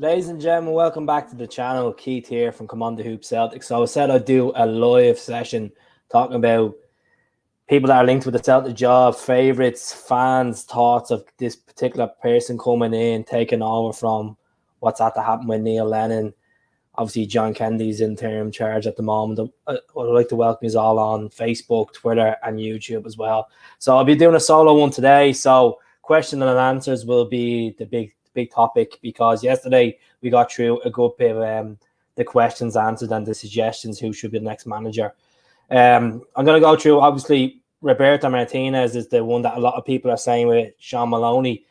Ladies and gentlemen, welcome back to the channel. Keith here from Come On The Hoop Celtic. So I said I'd do a live session talking about people that are linked with the Celtic job, favourites, fans, thoughts of this particular person coming in, taking over from what's had to happen with Neil Lennon. Obviously, John Kennedy's interim charge at the moment. I'd like to welcome you all on Facebook, Twitter, and YouTube as well. So I'll be doing a solo one today. So question and answers will be the big topic, because yesterday we got through a good bit of the questions answered and the suggestions who should be the next manager. I'm going to go through, obviously, Roberto Martinez is the one that a lot of people are saying with Sean Maloney.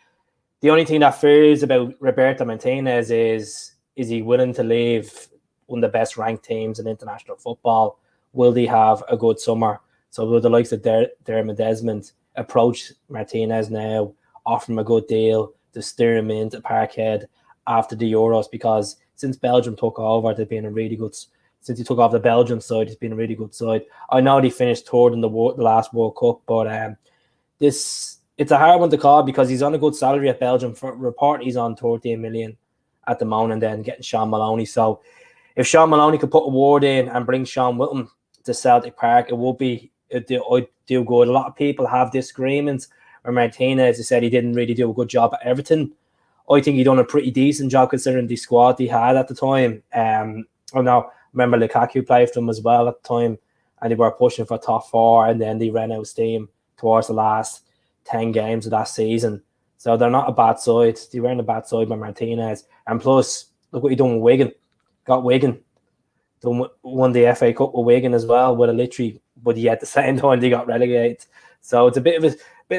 The only thing that fears about Roberto Martinez is he willing to leave one of the best ranked teams in international football? Will he have a good summer? So will the likes of Dermot Desmond approach Martinez now, offer him a good deal to steer him into Parkhead after the Euros? Because since Belgium took over, they've been a really good. Since he took off the Belgium side, he's been a really good side. I know they finished third in the last World Cup, but it's a hard one to call because he's on a good salary at Belgium. For report, he's on 13 million at the moment, and then getting Sean Maloney. So if Sean Maloney could put a word in and bring Sean with him to Celtic Park, it'd do good. A lot of people have disagreements. Or Martinez, he said he didn't really do a good job at Everton. I think he done a pretty decent job considering the squad he had at the time. I know, remember Lukaku played for them as well at the time, and they were pushing for top four, and then they ran out of steam towards the last 10 games of that season. So they're not a bad side. They weren't a bad side by Martinez. And plus, look what he done with Wigan. Got Wigan. Won the FA Cup with Wigan as well, but at the same time they got relegated. So it's a bit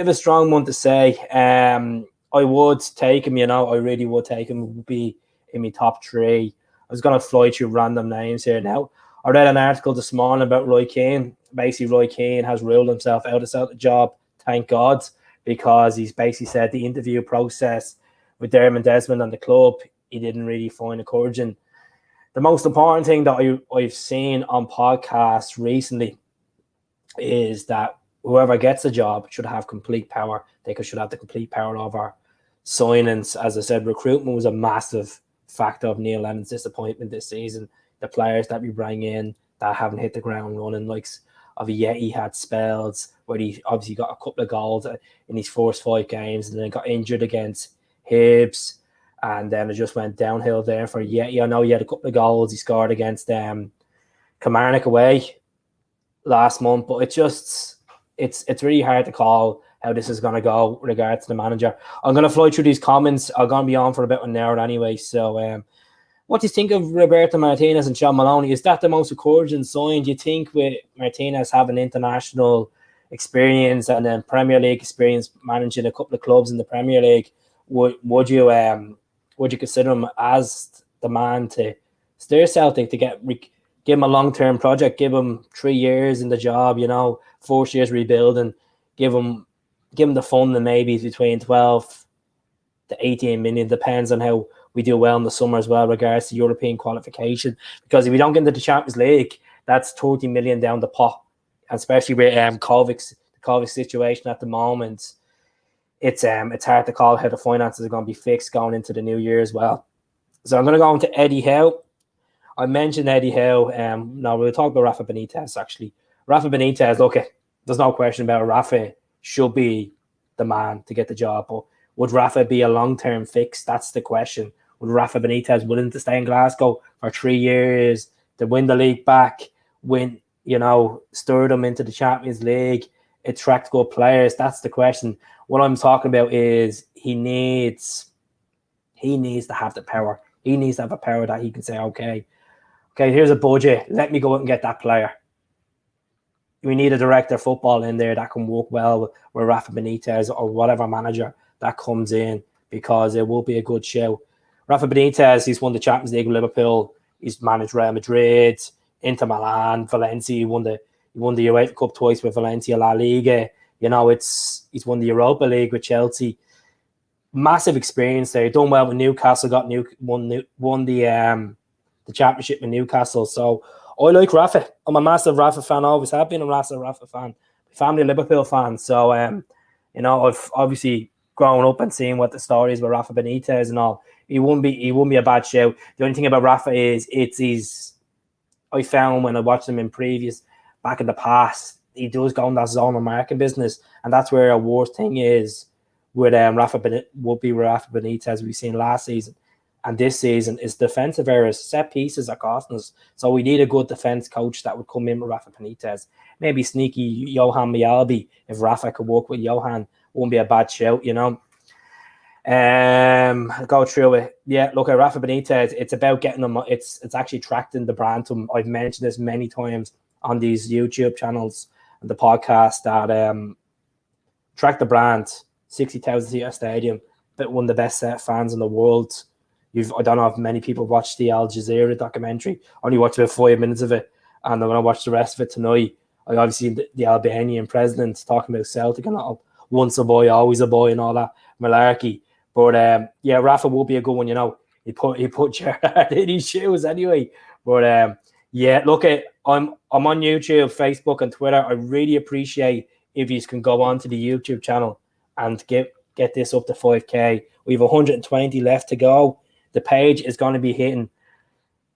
of a strong one to say. I would take him, I really would take him. It would be in my top three. I was going to fly through random names here now. I read an article this morning about Roy Keane. Basically, Roy Keane has ruled himself out of the job, thank God, because he's basically said the interview process with Dermot Desmond and the club, he didn't really find encouraging. The most important thing that I've seen on podcasts recently is that whoever gets the job should have complete power. They should have the complete power over signings. As I said, recruitment was a massive factor of Neil Lennon's disappointment this season. The players that we bring in that haven't hit the ground running, like he had spells where he obviously got a couple of goals in his first 5 games and then got injured against Hibs, and then it just went downhill there for Yeti. I know he had a couple of goals he scored against Kilmarnock away last month, but it's really hard to call how this is going to go with regards to the manager. I'm going to fly through these comments. I'm going to be on for about an hour anyway. So what do you think of Roberto Martinez and Sean Maloney? Is that the most encouraging sign? Do you think with Martinez having international experience and then Premier League experience, managing a couple of clubs in the Premier League, would you consider him as the man to steer Celtic, to give him a long-term project, give him 3 years in the job, 4 years rebuilding, give him the funding maybe between 12 to 18 million, depends on how we do well in the summer as well, regards to European qualification. Because if we don't get into the Champions League, that's 30 million down the pot, and especially with COVID situation at the moment. It's hard to call how the finances are going to be fixed going into the new year as well. So I'm going to go into Eddie Howe. I mentioned Eddie Howe. Now we'll talk about Rafa Benitez actually. Rafa Benitez, look, there's no question about it. Rafa should be the man to get the job. But would Rafa be a long-term fix? That's the question. Would Rafa Benitez willing to stay in Glasgow for 3 years to win the league back, stir them into the Champions League, attract good players? That's the question. What I'm talking about is he needs to have the power. He needs to have a power that he can say, okay, here's a budget. Let me go out and get that player. We need a director of football in there that can work well with Rafa Benitez or whatever manager that comes in, because it will be a good show. Rafa Benitez, he's won the Champions League with Liverpool. He's managed Real Madrid, Inter Milan, Valencia. He won the UEFA Cup twice with Valencia, La Liga. He's won the Europa League with Chelsea. Massive experience there. Done well with Newcastle. Won the championship with Newcastle. So I like Rafa. I'm a massive Rafa fan. I always have been a massive Rafa fan. Family Liverpool fan. So I've obviously growing up and seeing what the stories with Rafa Benitez and all, he wouldn't be a bad shout. The only thing about Rafa is I found when I watched him in previous back in the past, he does go in that zone of marking business, and that's where a worst thing is with Rafa Benitez we've seen last season and this season is defensive errors. Set pieces are costing us. So we need a good defense coach that would come in with Rafa Benitez. Maybe sneaky Johan Mialbi, if Rafa could work with Johan, wouldn't be a bad shout, you know. Go through it. Yeah, look at Rafa Benitez. It's about getting them. It's actually attracting the brand to him. I've mentioned this many times on these YouTube channels and the podcast that track the brand. 60,000 seat stadium, but one of the best set fans in the world. I don't know if many people watched the Al Jazeera documentary. I only watched about 5 minutes of it, and then when I watched the rest of it tonight, I obviously the Albanian president talking about Celtic and all, once a boy, always a boy, and all that malarkey. But yeah, Rafa will be a good one. You know, he put Gerrard in his shoes anyway. But yeah, look at I'm on YouTube, Facebook, and Twitter. I really appreciate if you can go on to the YouTube channel and get this up to 5K. We have 120 left to go. The page is going to be hitting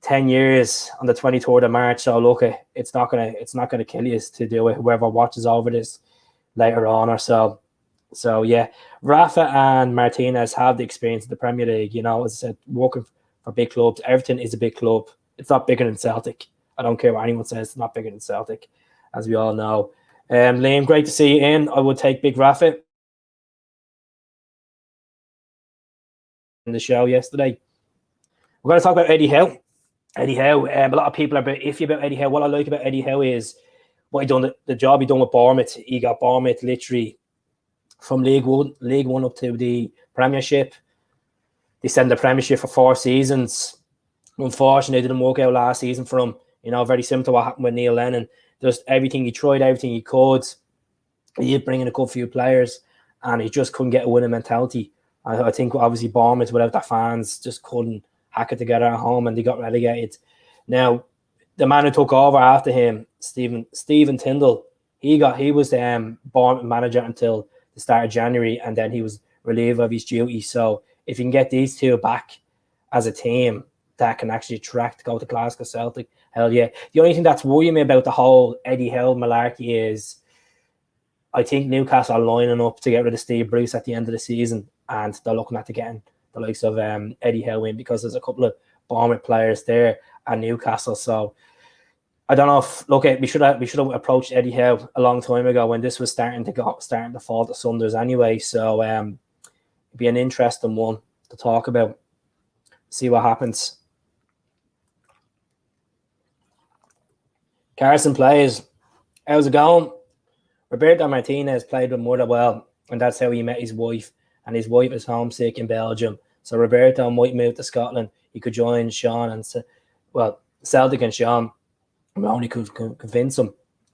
10 years on the 23rd of March. So look, it's not gonna kill you to do it. Whoever watches over this later on or so. So yeah, Rafa and Martinez have the experience of the Premier League. You know, as I said, working for big clubs. Everton is a big club. It's not bigger than Celtic. I don't care what anyone says. It's not bigger than Celtic, as we all know. Liam, great to see you in. I would take Big Rafa in the show yesterday. We're going to talk about Eddie Howe. Eddie Howe. A lot of people are a bit iffy about Eddie Howe. What I like about Eddie Howe is what he done. The job he done with Bournemouth. He got Bournemouth literally from League One up to the Premiership. They sent the Premiership for 4 seasons. Unfortunately, it didn't work out last season for him. You know, very similar to what happened with Neil Lennon. Just everything he tried, everything he could. He did bring in a good few players, and he just couldn't get a winning mentality. I think obviously Bournemouth without the fans just couldn't hack it together at home, and they got relegated. Now, the man who took over after him, Stephen Tindall, he was Bournemouth manager until the start of January, and then he was relieved of his duty. So if you can get these two back as a team that can actually go to Glasgow Celtic, hell yeah. The only thing that's worrying me about the whole Eddie Howe malarkey is I think Newcastle are lining up to get rid of Steve Bruce at the end of the season, and they're looking at getting the likes of Eddie Howe in because there's a couple of Bournemouth players there at Newcastle. So I don't know if we should have approached Eddie Howe a long time ago when this was starting to fall to sunders anyway. So it'd be an interesting one to talk about. See what happens. Carson plays. How's it going? Roberto Martinez played with Motherwell, and that's how he met his wife. And his wife is homesick in Belgium. So Roberto might move to Scotland. He could join Sean and Celtic and Sean. Only could convince him.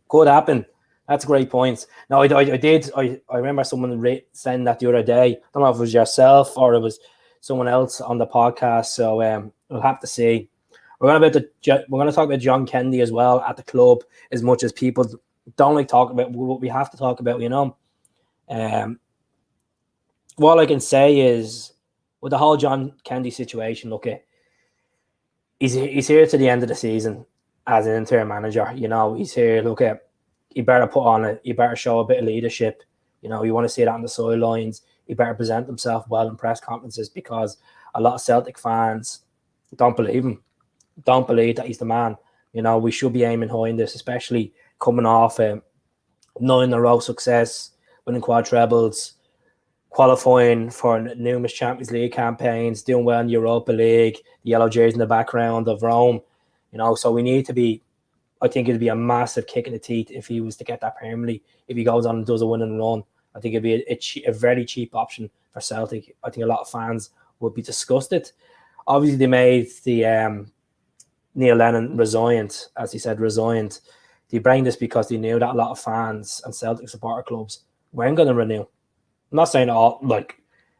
Could happen. That's a great point. No, I remember someone saying that the other day. I don't know if it was yourself or it was someone else on the podcast. So we'll have to see. We're going to talk about John Kennedy as well at the club. As much as people don't like talking about what we have to talk about, you know. What I can say is with the whole John Kennedy situation, look, he's here to the end of the season as an interim manager. You know, he's here. Look, he better put on it. He better show a bit of leadership. You know, you want to see that on the sidelines. He better present himself well in press conferences because a lot of Celtic fans don't believe him. Don't believe that he's the man. You know, we should be aiming high in this, especially coming off 9 in a row success, winning quad trebles, qualifying for numerous Champions League campaigns, doing well in Europa League, the yellow jersey in the background of Rome. You know, so we need to be. I think it'd be a massive kick in the teeth if he was to get that Premier League. If he goes on and does a winning run, I think it'd be a very cheap option for Celtic. I think a lot of fans would be disgusted. Obviously, they made the Neil Lennon resigned. They bring this because they knew that a lot of fans and Celtic supporter clubs weren't going to renew. I'm not saying all,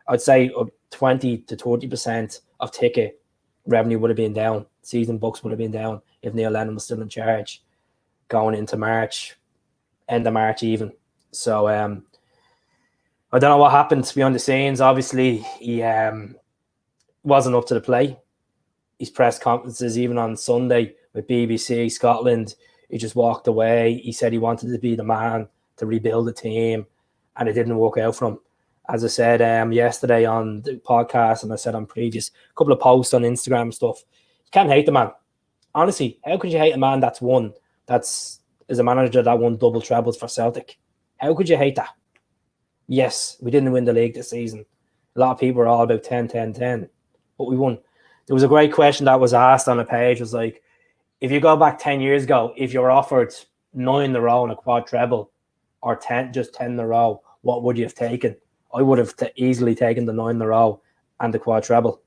I'd say 20 to 30% of ticket revenue would have been down. Season books would have been down if Neil Lennon was still in charge going into March, end of March even. So I don't know what happened behind the scenes. Obviously, he wasn't up to the plate. His press conferences, even on Sunday with BBC Scotland, he just walked away. He said he wanted to be the man to rebuild the team, and it didn't work out for him. As I said yesterday on the podcast, and I said on previous couple of posts on Instagram and stuff, you can't hate the man. Honestly, how could you hate a man that's is a manager that won double trebles for Celtic? How could you hate that? Yes, we didn't win the league this season. A lot of people are all about 10, 10, 10, but we won. There was a great question that was asked on a page. It was like, if you go back 10 years ago, if you were offered 9 in a row and a quad treble, or 10 in a row, what would you have taken? I would have easily taken the 9 in a row and the quad treble,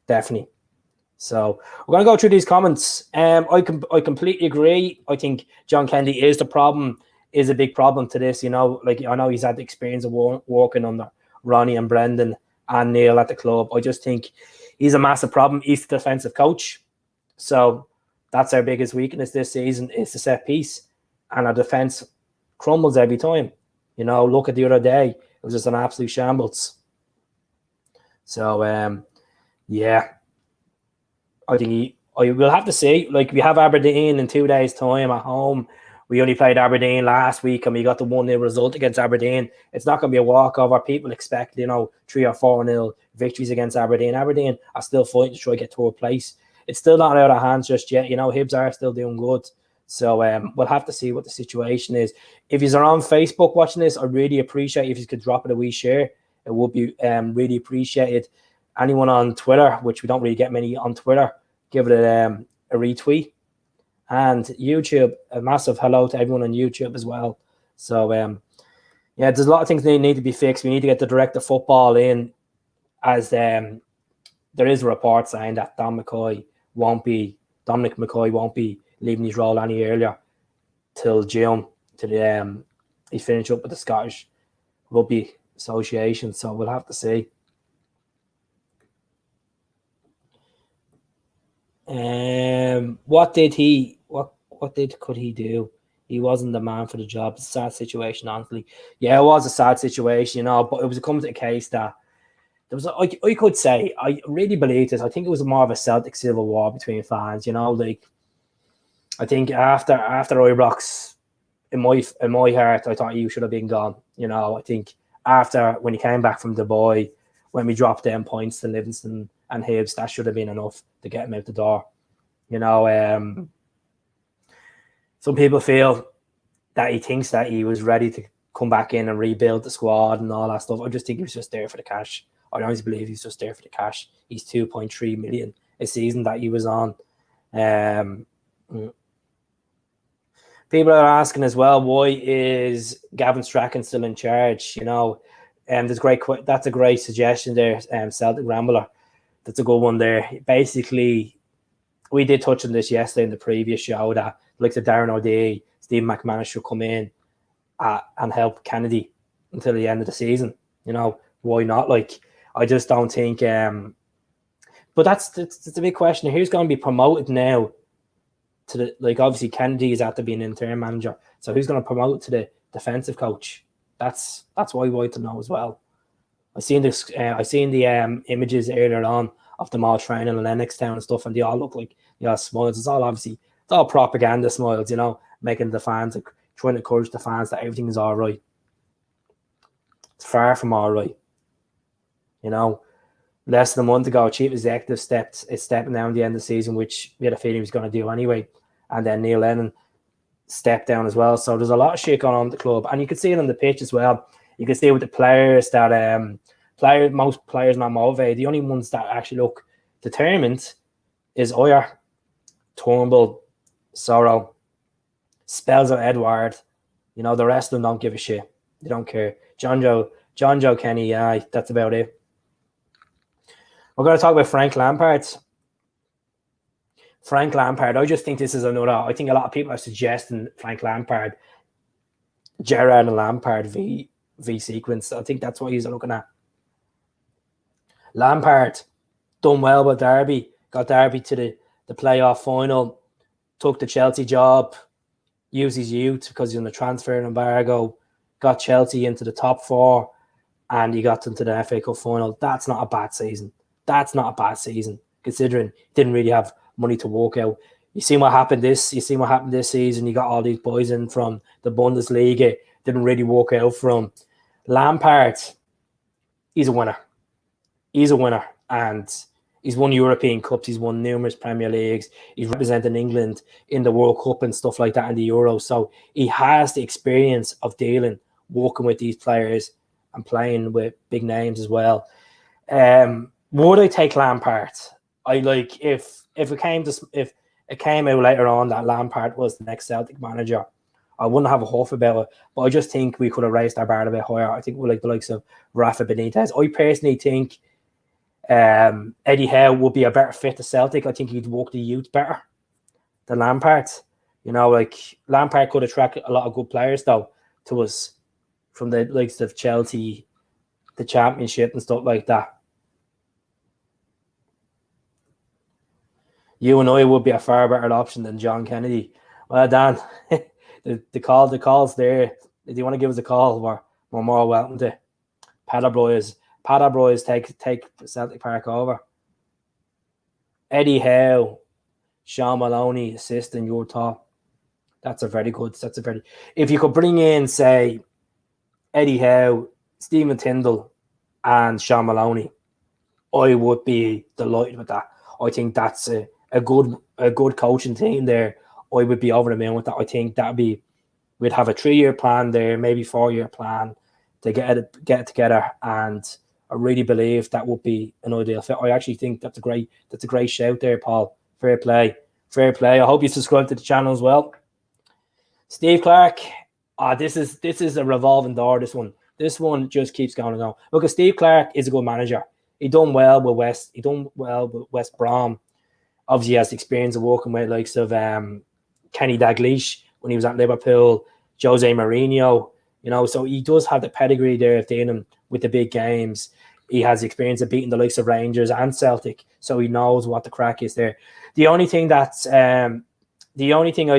definitely. So we're going to go through these comments. I completely agree. I think John Kennedy is a big problem to this. You know, like I know he's had the experience of working under Ronnie and Brendan and Neil at the club. I just think he's a massive problem. He's the defensive coach. So that's our biggest weakness this season is the set piece. And our defence crumbles every time. You know, look at the other day. It was just an absolute shambles. So, yeah. I think I will have to see. Like, we have Aberdeen in 2 days' time at home. We only played Aberdeen last week and we got the 1-0 result against Aberdeen. It's not going to be a walkover. People expect, 3 or 4-0 victories against Aberdeen. Aberdeen are still fighting to try to get to a place. It's still not out of hands just yet. Hibs are still doing good. So we'll have to see what the situation is. If you're on Facebook watching this, I really appreciate if you could drop it a wee share. It would be really appreciated. Anyone on Twitter, which we don't really get many on Twitter, give it a retweet. And YouTube, a massive hello to everyone on YouTube as well. So, there's a lot of things that need to be fixed. We need to get the director of football in, as there is a report saying that Dominic McCoy won't be leaving his role any earlier till June, till he finish up with the Scottish Rugby Association. So we'll have to see. What could he do? He wasn't the man for the job. It's a sad situation, honestly. Yeah, it was a sad situation, but it was coming to a case that there was. I could say I really believe this. I think it was more of a Celtic civil war between fans. Like I think after Ibrox, in my heart, I thought he should have been gone. I think after when he came back from Dubai, when we dropped them points to Livingston and Hibs, that should have been enough to get him out the door. Some people feel that he thinks that he was ready to come back in and rebuild the squad and all that stuff. I just think he was just there for the cash. I honestly believe he's just there for the cash. He's 2.3 million a season that he was on. People are asking as well, why is Gavin Strachan still in charge? That's a great suggestion there, Celtic Rambler. That's a good one there. Basically, we did touch on this yesterday in the previous show that like the Darren O'Day, Steve McManus should come in and help Kennedy until the end of the season. Why not? Like, I just don't think. But that's the big question. Who's going to be promoted now to the, like, obviously Kennedy is after being interim manager. So who's going to promote to the defensive coach? That's what I want to know as well. I seen the images earlier on of them all training in Lennoxtown and stuff, and they all look like smiles. It's all propaganda smiles, making the fans, trying to encourage the fans that everything is all right. It's far from all right. Less than a month ago, chief executive stepping down at the end of the season, which we had a feeling he was going to do anyway, and then Neil Lennon stepped down as well. So there's a lot of shit going on at the club, and you can see it on the pitch as well. You can see with the players that most players not motivated. The only ones that actually look determined is Oyer, Turnbull, Sorrow, spells of Edward. The rest of them don't give a shit. They don't care. John Joe Kenny, yeah, that's about it. We're going to talk about Frank Lampard. Frank Lampard, I just think this is another. I think a lot of people are suggesting Frank Lampard, Gerrard and Lampard v sequence. I think that's what he's looking at. Lampard done well with Derby, got Derby to the playoff final, took the Chelsea job, used his youth because he's in the transfer embargo, got Chelsea into the top four, and you got them to the FA Cup final. That's not a bad season. That's not a bad season, considering he didn't really have money to walk out. You see what happened this season. You got all these boys in from the Bundesliga, didn't really walk out from. Lampard, he's a winner. He's a winner, and he's won European Cups. He's won numerous Premier Leagues. He's representing England in the World Cup and stuff like that in the Euro. So he has the experience of working with these players and playing with big names as well. Would I take Lampard? If it came out later on that Lampard was the next Celtic manager, I wouldn't have a huff about it. But I just think we could have raised our bar a bit higher. I think we're like the likes of Rafa, Benitez. I personally think Eddie Howe would be a better fit to Celtic. I think he'd work the youth better than Lampard. Lampard could attract a lot of good players though to us from the likes of Chelsea, the Championship and stuff like that. You and I would be a far better option than John Kennedy. Well, Dan, the call's there. If you want to give us a call, we're more welcome to. Padabroys take Celtic Park over. Eddie Howe, Sean Maloney, assistant, your top. That's a very good. If you could bring in, say, Eddie Howe, Stephen Tyndall, and Sean Maloney, I would be delighted with that. I think that's a good coaching team there. I would be over the moon with that. I think we'd have a 3-year plan there, maybe 4-year plan to get it together, and I really believe that would be an ideal fit. I actually think that's a great shout there, Paul. Fair play. I hope you subscribe to the channel as well. Steve Clark, this is a revolving door. This one just keeps going and going. Look, Steve Clark is a good manager. He done well with West Brom. Obviously, he has experience of working with likes of Kenny Dalglish when he was at Liverpool, Jose Mourinho. So he does have the pedigree there of dealing with the big games. He has experience of beating the likes of Rangers and Celtic, so he knows what the crack is there. The only thing I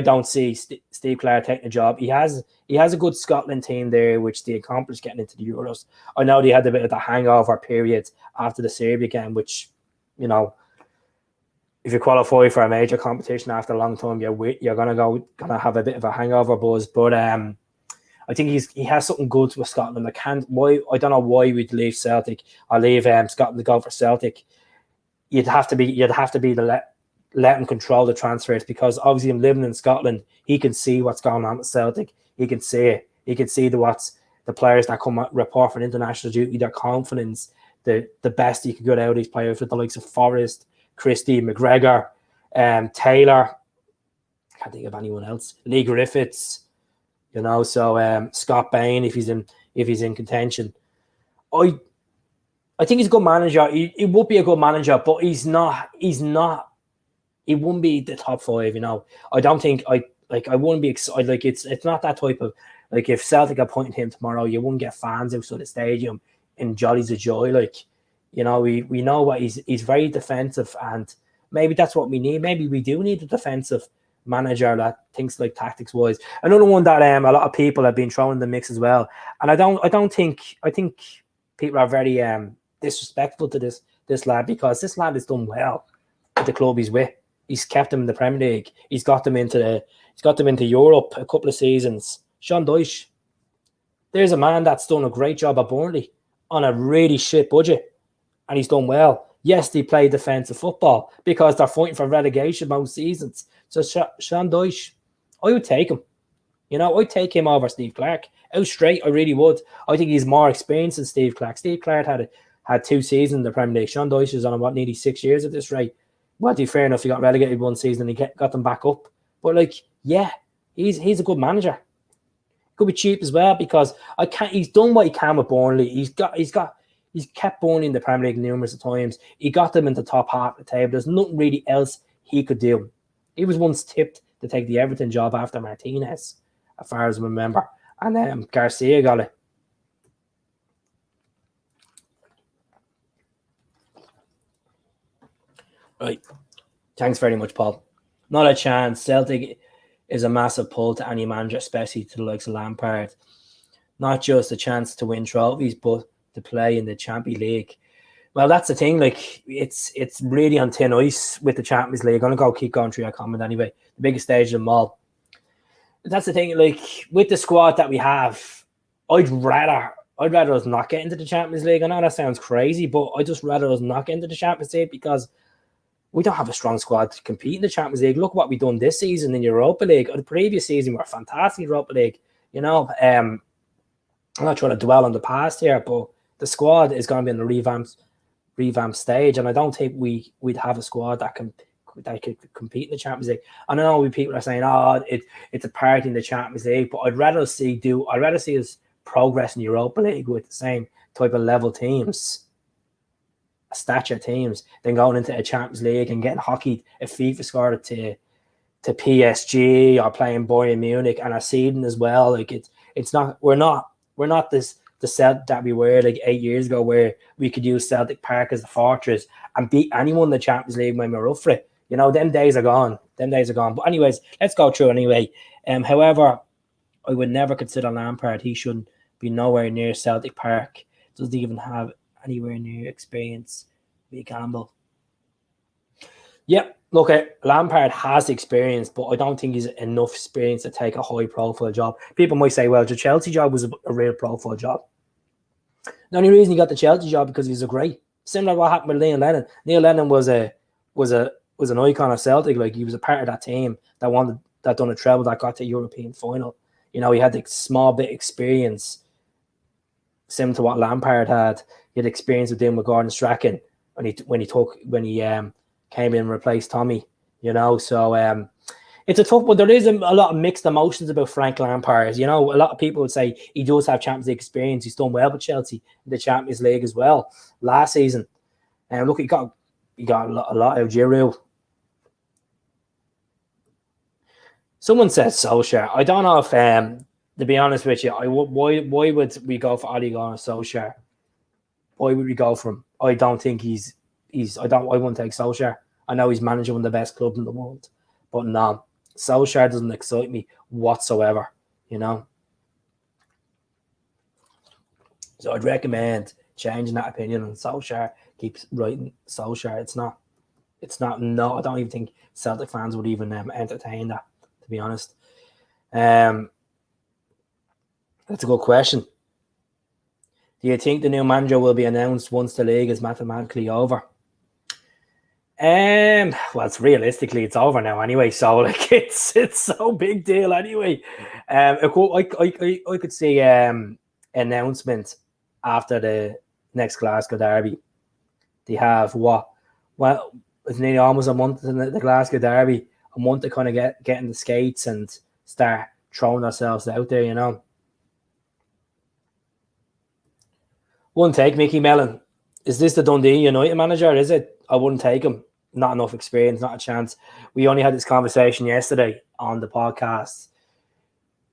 don't see Steve Clark taking a job. He has a good Scotland team there, which they accomplished getting into the Euros. I know they had a bit of the hangover period after the Serbia game, which, if you qualify for a major competition after a long time, you're gonna have a bit of a hangover buzz. But I think he has something good with Scotland. I don't know why we'd leave Celtic or leave Scotland to go for Celtic. You'd have to be let him control the transfers, because obviously him living in Scotland, he can see what's going on with Celtic. He can see it. He can see the players that come report for international duty, their confidence, the best he could get out of these players with the likes of Forrest, Christie, McGregor, Taylor. I can't think of anyone else. Lee Griffiths, so Scott Bain if he's in contention. I think he's a good manager. He would be a good manager, but he's not. He wouldn't be the top 5. I don't think I wouldn't be excited. It's not that type of, if Celtic appointed him tomorrow, you wouldn't get fans outside the stadium in jollies of joy. We know what he's very defensive, and maybe that's what we need. Maybe we do need a defensive manager that thinks tactics wise. Another one that a lot of people have been thrown in the mix as well, and I think people are very disrespectful to this lad, because this lad has done well at the club he's with. He's kept them in the Premier League. He's got them into Europe a couple of seasons. Sean Dyche, there's a man that's done a great job at Burnley on a really shit budget, and he's done well. Yes, they play defensive football because they're fighting for relegation most seasons. So Sean Dyche, I would take him. I'd take him over Steve Clark. Out straight, I really would. I think he's more experienced than Steve Clark. Steve Clark had 2 seasons in the Premier League. Sean Dyche is on nearly 6 years at this rate. Well, fair enough, he got relegated one season and he got them back up. But he's a good manager. Could be cheap as well, because he's done what he can with Burnley. He's kept Burnley in the Premier League numerous times. He got them in the top half of the table. There's nothing really else he could do. He was once tipped to take the Everton job after Martinez, as far as I remember. And then Garcia got it. Right. Thanks very much, Paul. Not a chance. Celtic is a massive pull to any manager, especially to the likes of Lampard. Not just a chance to win trophies, but to play in the Champions League. Well, that's the thing. Like, it's really on thin ice with the Champions League. I'm going to keep going through that comment anyway. The biggest stage of them all. That's the thing. Like, with the squad that we have, I'd rather us not get into the Champions League. I know that sounds crazy, but I'd just rather us not get into the Champions League because we don't have a strong squad to compete in the Champions League. Look what we've done this season in Europa League. Or the previous season, we were fantastic in Europa League. You know, I'm not trying to dwell on the past here, but the squad is going to be in the revamped stage, and I don't think we'd have a squad that could compete in the Champions League. I know people are saying, "Oh, it's a part in the Champions League," but I'd rather see us progress in Europa League with the same type of level teams, stature teams, than going into a Champions League and getting hockeyed a FIFA score to PSG or playing Bayern Munich and are seeding as well. Like, it's not we're not the Celtic that we were like 8 years ago, where we could use Celtic Park as a fortress and beat anyone in the Champions League when we were up for it. You know, them days are gone. But anyways, let's go through anyway. However, I would never consider Lampard. He shouldn't be nowhere near Celtic Park. Doesn't even have anywhere near experience. We gamble. Yep. Okay, Lampard has experience, but I don't think he's enough experience to take a high-profile job. People might say, well, the Chelsea job was a real profile job. The only reason he got the Chelsea job because he's a great. Similar to what happened with Neil Lennon. Neil Lennon was an icon of Celtic. Like, he was a part of that team that done a treble, that got to the European final. You know, he had the small bit experience, similar to what Lampard had. He had experience with dealing with Gordon Strachan when he came in and replaced Tommy, you know. So it's a tough one. There is a lot of mixed emotions about Frank Lampard. You know, a lot of people would say he does have Champions League experience. He's done well with Chelsea in the Champions League as well last season. And look, he got a lot out of Giroud. Someone said Solskjaer. I don't know if, to be honest with you, why would we go for Ole Gunnar Solskjaer? Why would we go for him? I don't think I wouldn't take Solskjaer. I know he's managing one of the best clubs in the world, but no, Solskjaer doesn't excite me whatsoever, you know. So I'd recommend changing that opinion on Solskjaer. Keeps writing Solskjaer. It's not. No, I don't even think Celtic fans would even entertain that, to be honest. That's a good question. Do you think the new manager will be announced once the league is mathematically over? Well, it's over now anyway. So like, it's so big deal anyway. I could see announcement after the next Glasgow derby. They have it's nearly almost a month in the Glasgow derby. A month to kind of get in the skates and start throwing ourselves out there, you know. One take, Mickey Mellon. Is this the Dundee United manager? Is it? I wouldn't take him. Not enough experience, not a chance. We only had this conversation yesterday on the podcast.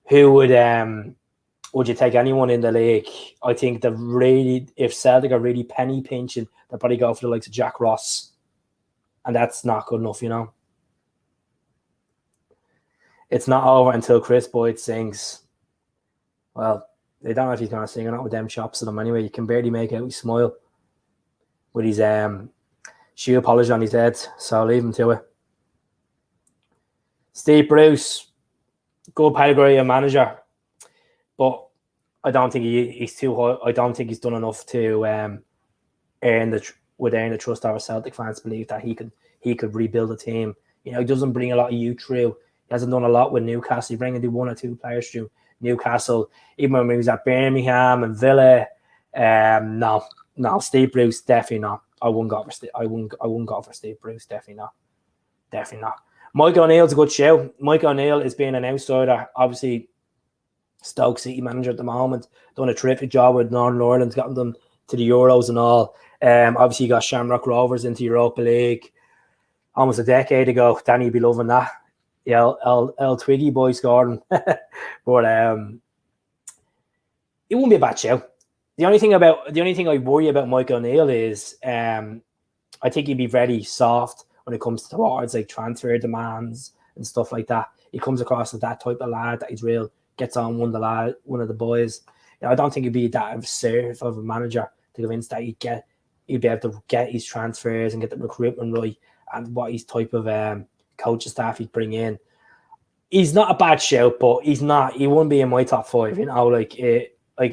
Who would you take anyone in the league? I think if Celtic are really penny pinching, they'll probably go for the likes of Jack Ross. And that's not good enough, you know. It's not over until Chris Boyd sings. Well, they don't know if he's going to sing or not with them chops at him anyway. You can barely make out his smile with his shoe polish on his head. So leave him to it. Steve Bruce, good pedigree of manager, but I don't think he's too high. I don't think he's done enough to earn the trust of our Celtic fans to believe that he could rebuild a team. You know, he doesn't bring a lot of youth through. He hasn't done a lot with Newcastle. He brings one or two players through Newcastle, even when he was at Birmingham and Villa. No, Steve Bruce, definitely not. I wouldn't go for Steve Bruce. Definitely not. Mike O'Neill's a good show. Mike O'Neill is being an outsider. Obviously, Stoke City manager at the moment. Done a terrific job with Northern Ireland, gotten them to the Euros and all. Obviously, you got Shamrock Rovers into Europa League almost a decade ago. Danny would be loving that. Yeah, El Twiggy boy scoring. But it wouldn't be a bad show. The only thing I worry about Mike O'Neill is I think he'd be very soft when it comes towards like transfer demands and stuff like that. He comes across as that type of lad that he's real, gets on one of the boys. I don't think he'd be that assertive of a manager to convince that he'd be able to get his transfers and get the recruitment right and what his type of coaching staff he'd bring in. He's not a bad shout, but he wouldn't be in my top 5, like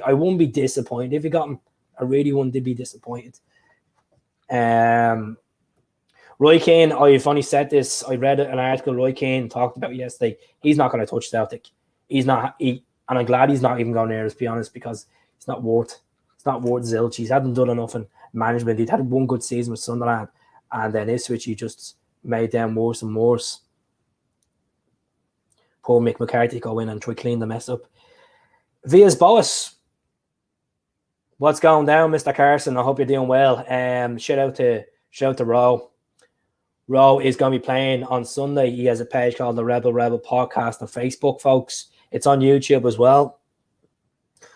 I wouldn't be disappointed if he got him. I really wouldn't be disappointed. Roy Keane, I've only said this, I read an article Roy Keane talked about yesterday. He's not going to touch Celtic. He's not, and I'm glad he's not even going there, to be honest, because it's not worth zilch. He hasn't done enough in management. He'd had one good season with Sunderland, and then Ipswich, he just made them worse and worse. Poor Mick McCarthy go in and try to clean the mess up. Villas Boas, what's going down, Mr. Carson? I hope you're doing well. Shout out to Rowe. Rowe is going to be playing on Sunday. He has a page called the Rebel Podcast on Facebook, folks. It's on YouTube as well.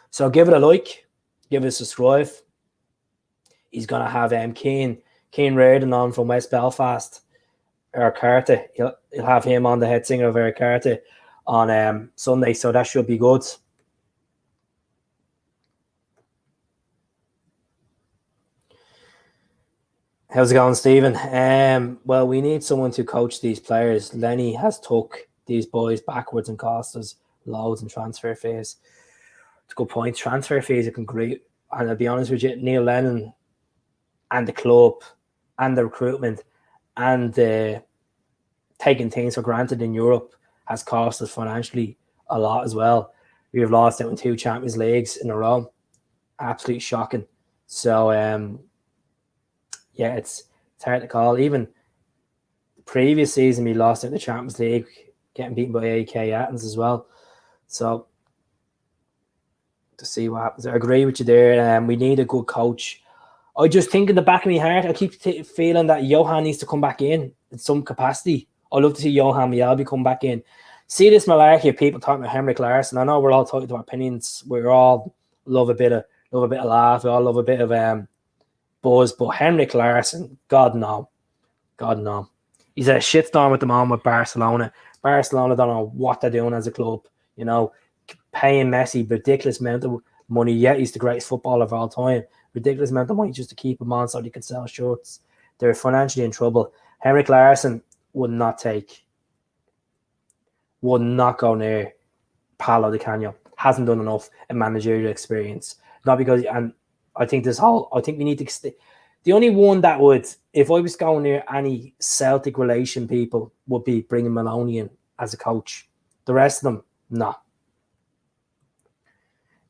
So give it a like, give it a subscribe. He's going to have Keane Reardon on from West Belfast. Eric Carter. He'll have him on, the head singer of Eric Carter, on Sunday. So that should be good. How's it going, Stephen? Well, we need someone to coach these players. Lenny has took these boys backwards and cost us loads in transfer fees. It's a good point. Transfer fees are great. And I'll be honest with you, Neil Lennon and the club and the recruitment and taking things for granted in Europe has cost us financially a lot as well. We have lost out in 2 Champions Leagues in a row. Absolutely shocking. So, yeah, it's hard to call. Even the previous season, we lost out in the Champions League, getting beaten by AK Athens as well. So, to see what happens. I agree with you there. We need a good coach. I just think in the back of my heart, I keep feeling that Johan needs to come back in some capacity. I'd love to see Johan Mjällby come back in. See this malarkey of people talking about Henrik Larsson. I know we're all talking to our opinions. We all love a bit of laugh. We all love a bit of buzz. But Henrik Larsson, God no. He's a shitstorm at the moment with Barcelona. Barcelona don't know what they're doing as a club. Paying Messi ridiculous amount of money. Yeah, he's the greatest footballer of all time. Ridiculous amount of money just to keep him on so they can sell shirts. They're financially in trouble. Henrik Larsson would not go near Paulo Di Canio. Hasn't done enough in managerial experience. Not because, and I think we need to. The only one that would, if I was going near any Celtic relation people, would be bringing Maloney in as a coach. The rest of them, no.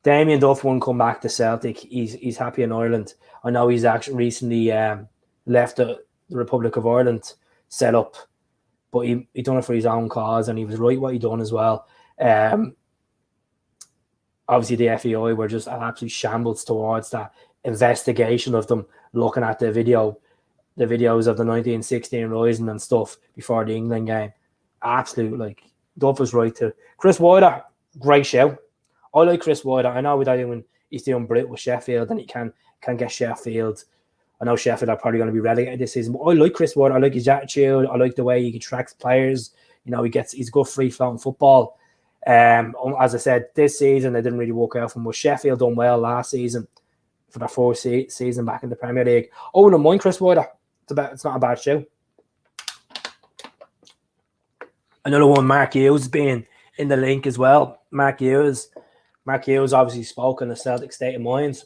Damien Duff won't come back to Celtic. He's happy in Ireland. I know he's actually recently left the Republic of Ireland set up, but he done it for his own cause, and he was right what he done as well. Obviously, the FAI were just an absolute shambles towards that investigation of them, looking at the videos of the 1916 Rising and stuff before the England game. Absolute, Duff was right too. Chris Wilder, great show. I like Chris Wilder. I know he's doing Brit with Sheffield, and he can get Sheffield. I know Sheffield are probably going to be relegated this season, but I like Chris Wilder. I like his attitude. I like the way he attracts players. He's good free flowing football. As I said, this season it didn't really work out for him. But Sheffield done well last season for their fourth season back in the Premier League. I wouldn't mind Chris Wilder. It's not a bad show. Another one, Mark Hughes being in the link as well. Mark Hughes obviously spoke on the Celtic State of Mind.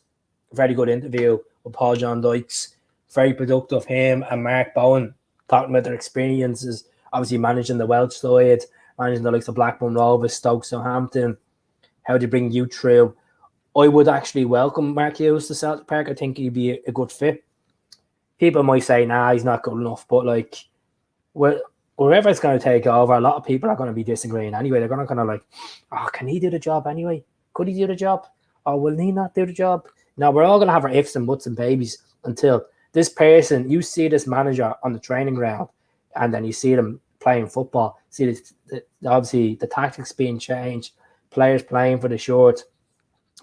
Very good interview with Paul John Dykes. Very productive. Him and Mark Bowen talking about their experiences, obviously managing the Welsh side, managing the likes of Blackburn Rovers, Stoke, Southampton, how they bring you through. I would actually welcome Mark Hughes to Celtic Park. I think he'd be a good fit. People might say, nah, he's not good enough, but wherever it's going to take over, a lot of people are going to be disagreeing anyway. They're going to oh, can he do the job anyway? Could he do the job? Or will he not do the job? Now, we're all going to have our ifs and buts and babies until this person, you see this manager on the training ground, and then you see them playing football. See, obviously, the tactics being changed, players playing for the short.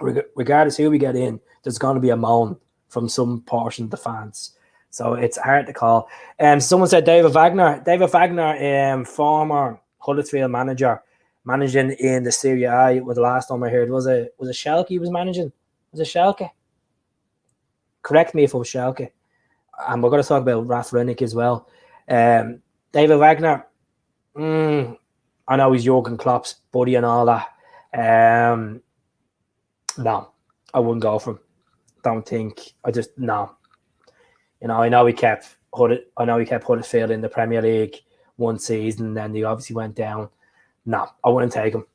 Regardless who we get in, there's going to be a moan from some portion of the fans. So it's hard to call. Someone said David Wagner. David Wagner, former Huddersfield manager, managing in the Serie A. Was the last time I heard. Was it Schalke he was managing? Was it Schalke? Correct me if it was Schalke. And we're going to talk about Rafa as well. David Wagner. I know he's Jurgen Klopp's buddy and all that. No, I wouldn't go for him. Don't think. No. I know he kept Huddersfield in the Premier League one season, and then he obviously went down. No, I wouldn't take him.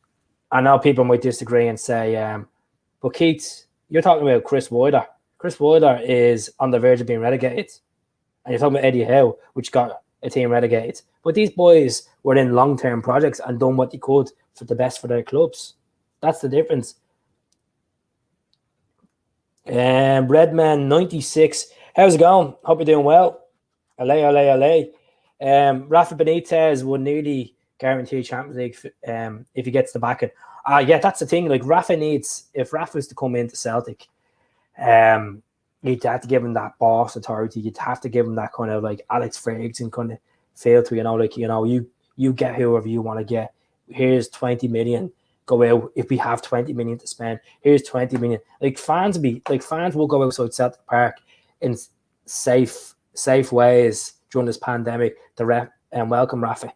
I know people might disagree and say, but Keith, you're talking about Chris Wilder. Chris Wilder is on the verge of being relegated. And you're talking about Eddie Howe, which got a team relegated. But these boys were in long-term projects and done what they could for the best for their clubs. That's the difference. Redman 96. How's it going? Hope you're doing well. Rafa Benitez would nearly guarantee Champions League if he gets the backing. Yeah, that's the thing. Like if Rafa was to come into Celtic, you'd have to give him that boss authority. You'd have to give him that kind of like Alex Ferguson kind of feel to, you get whoever you want to get. Here's 20 million. Go out if we have 20 million to spend. Here's 20 million. Fans will go outside Celtic Park in safe ways during this pandemic to welcome Rafa.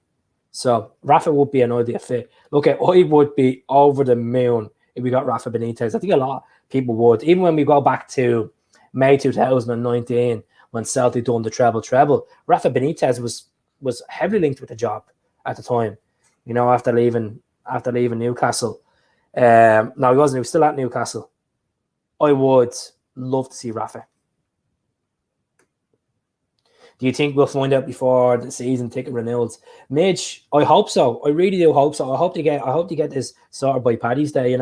So Rafa would be an ideal fit. Look, I would be over the moon if we got Rafa Benitez. I think a lot of people would. Even when we go back to May 2019, when Celtic done the treble, Rafa Benitez was heavily linked with the job at the time. After leaving Newcastle. No, he wasn't. He was still at Newcastle. I would love to see Rafa. Do you think we'll find out before the season ticket renewals? Midge, I hope so. I really do hope so. I hope to get this sorted by Paddy's Day,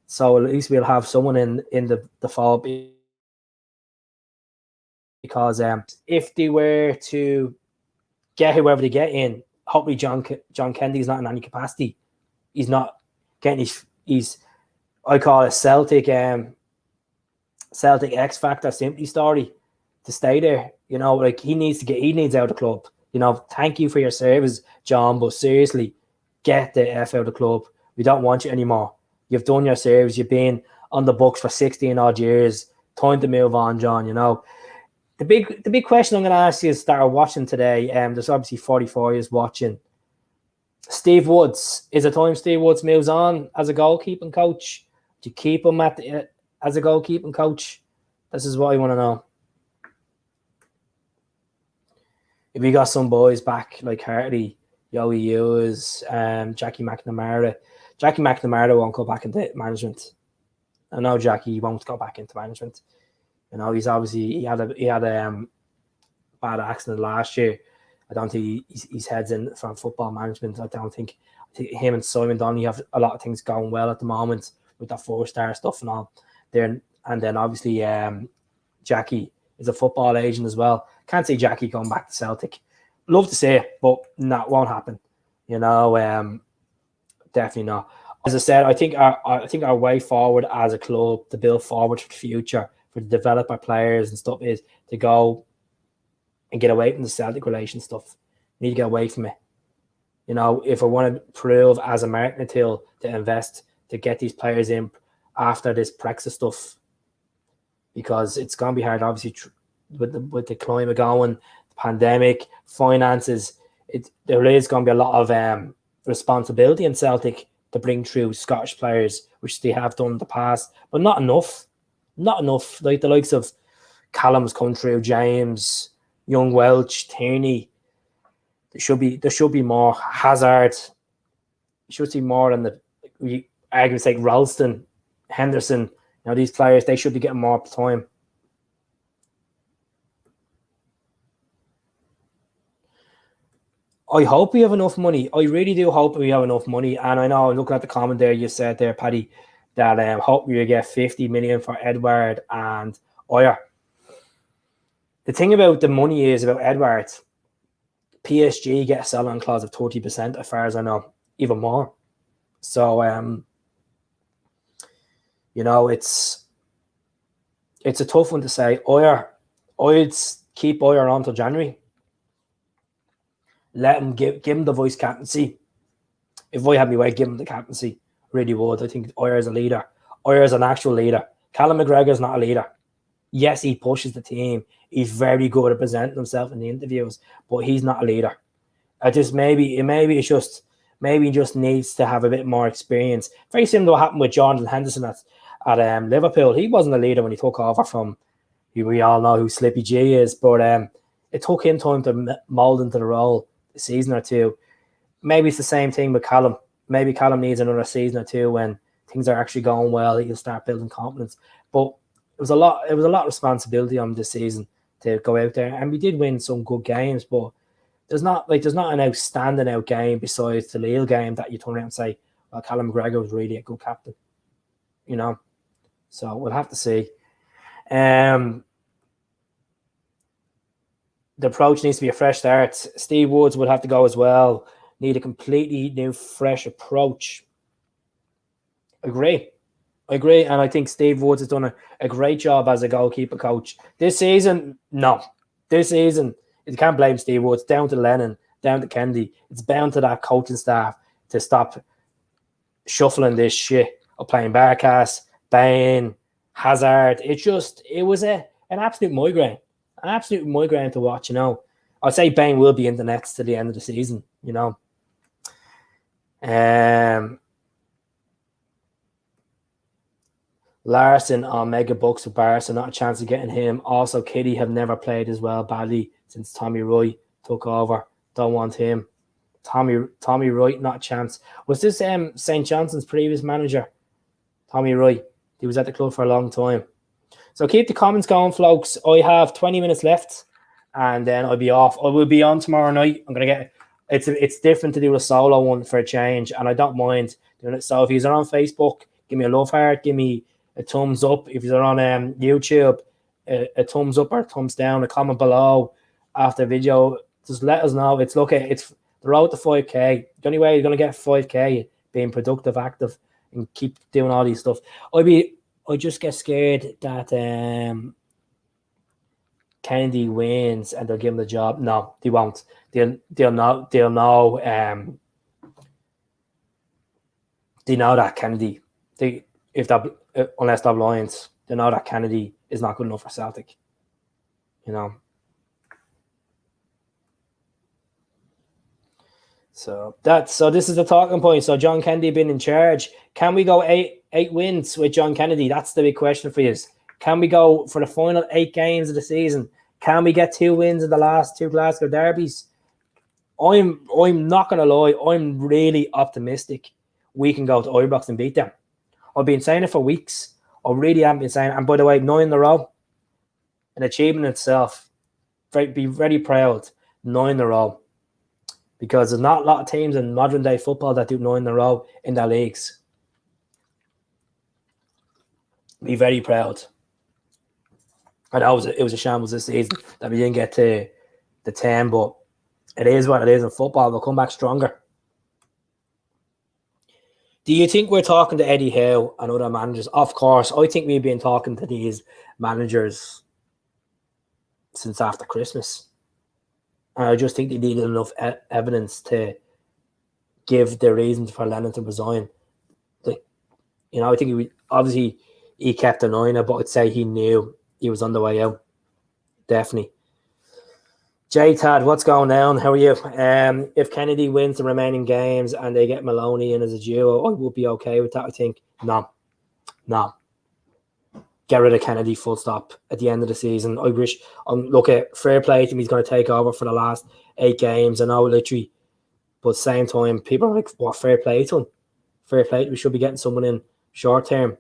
So at least we'll have someone in the fall. Because if they were to get whoever they get in, hopefully John Kennedy's not in any capacity. He's not getting his I call it Celtic X Factor simply story to stay there. He needs out of the club. Thank you for your service, John, but seriously, get the F out of the club. We don't want you anymore. You've done your service. You've been on the books for 16 odd years. Time to move on, John. The big question I'm going to ask you is that are watching today. There's obviously 44 years watching. Steve Woods. Is it time Steve Woods moves on as a goalkeeping coach? Do you keep him as a goalkeeping coach? This is what I want to know. If we got some boys back like Hartley, Yowie Hughes, Jackie McNamara. Jackie McNamara won't go back into management. I know Jackie won't go back into management. He's obviously he had a bad accident last year. I don't think his head's in from football management. I think him and Simon Donnelly have a lot of things going well at the moment with that 4-star stuff and all. And then obviously Jackie is a football agent as well. Can't see Jackie going back to Celtic. Love to see it, but no, it won't happen. Definitely not. As I said, I think our way forward as a club to build forward for the future, for to develop our players and stuff, is to go and get away from the Celtic relation stuff. We need to get away from it. If I want to prove as a marketing tool to invest to get these players in after this Brexit stuff, because it's going to be hard, obviously, with the climate going, the pandemic, finances. There is going to be a lot of responsibility in Celtic to bring through Scottish players, which they have done in the past, but not enough. Not enough. Like the likes of Callum's come through, James, Young Welch, Tierney. There should be more. Hazard. You should see more than the arguments like Ralston, Henderson. These players, they should be getting more time. I hope we have enough money. I really do hope we have enough money. And I know, looking at the comment there, you said there, Paddy, that hope we get 50 million for Edward and Oyer. The thing about the money is about Edward, PSG get a sell-on clause of 30%, as far as I know, even more. So, it's a tough one to say. Oyer, I'd keep Oyer on till January. Let him give him the vice captaincy. if I had my way, give him the captaincy. Really would. I think Oyer's a leader. Oyer's an actual leader. Callum McGregor's not a leader. Yes, he pushes the team. He's very good at presenting himself in the interviews, but he's not a leader. Maybe he just needs to have a bit more experience. Very similar to what happened with Jordan Henderson at Liverpool. He wasn't a leader when he took over from. We all know who Slippy G is, but it took him time to mold into the role, a season or two. Maybe it's the same thing with Callum. Maybe Callum needs another season or two when things are actually going well. He'll start building confidence. But it was a lot of responsibility on this season to go out there, and we did win some good games. But there's not an outstanding out game besides the Lille game that you turn around and say, well, Callum McGregor was really a good captain. So we'll have to see. The approach needs to be a fresh start. Steve Woods would have to go as well. Need a completely new, fresh approach. Agree. And I think Steve Woods has done a great job as a goalkeeper coach. This season, no. This season, you can't blame Steve Woods. Down to Lennon, down to Kennedy. It's down to that coaching staff to stop shuffling this shit of playing Barkas, Bain, Hazard. It was an absolute migraine. An absolute migraine to watch, I'd say Bain will be in the nets to the end of the season, Larson on mega bucks with Barca, not a chance of getting him. Also, Kitty have never played as well badly since Tommy Roy took over. Don't want him. Tommy Roy, not a chance. Was this St. Johnson's previous manager? Tommy Roy. He was at the club for a long time. So keep the comments going, folks. I have 20 minutes left, and then I'll be off. I will be on tomorrow night. I'm gonna get it's different to do a solo one for a change, and I don't mind doing it. So if you're on Facebook, give me a love heart, give me a thumbs up. If you're on YouTube, a thumbs up or a thumbs down, a comment below after the video. Just let us know. It's the road to 5K. The only way you're gonna get 5K being productive, active, and keep doing all these stuff. I just get scared that Kennedy wins and they'll give him the job. No, they won't. They'll know. They know that Kennedy. Unless they're Lions, they know that Kennedy is not good enough for Celtic. So this is the talking point. So John Kennedy been in charge. Can we go eight wins with John Kennedy? That's the big question for you. Can we go for the final 8 games of the season? Can we get 2 wins in the last 2 Glasgow derbies? I'm not gonna lie. I'm really optimistic we can go to Ibrox and beat them. I've been saying it for weeks. I really haven't been saying it. And by the way, 9 in a row, an achievement itself. Be very proud. 9 in a row. Because there's not a lot of teams in modern day football that do 9 in a row in their leagues. Be very proud. I know it was a shambles this season that we didn't get to the 10, but it is what it is in football. We'll come back stronger. Do you think we're talking to Eddie Howe and other managers? Of course. I think we've been talking to these managers since after Christmas. I just think they needed enough evidence to give the reasons for Lennon to resign. I think he kept an eye on it, but I'd say he knew he was on the way out. Definitely. J-Tad, what's going on? How are you? If Kennedy wins the remaining games and they get Maloney in as a duo, I would be okay with that, I think. No. Get rid of Kennedy, full stop, at the end of the season. I wish, look at fair play to him, he's going to take over for the last 8 games. I know, literally, but at the same time, people are like, what, fair play to him? Fair play, we should be getting someone in short term.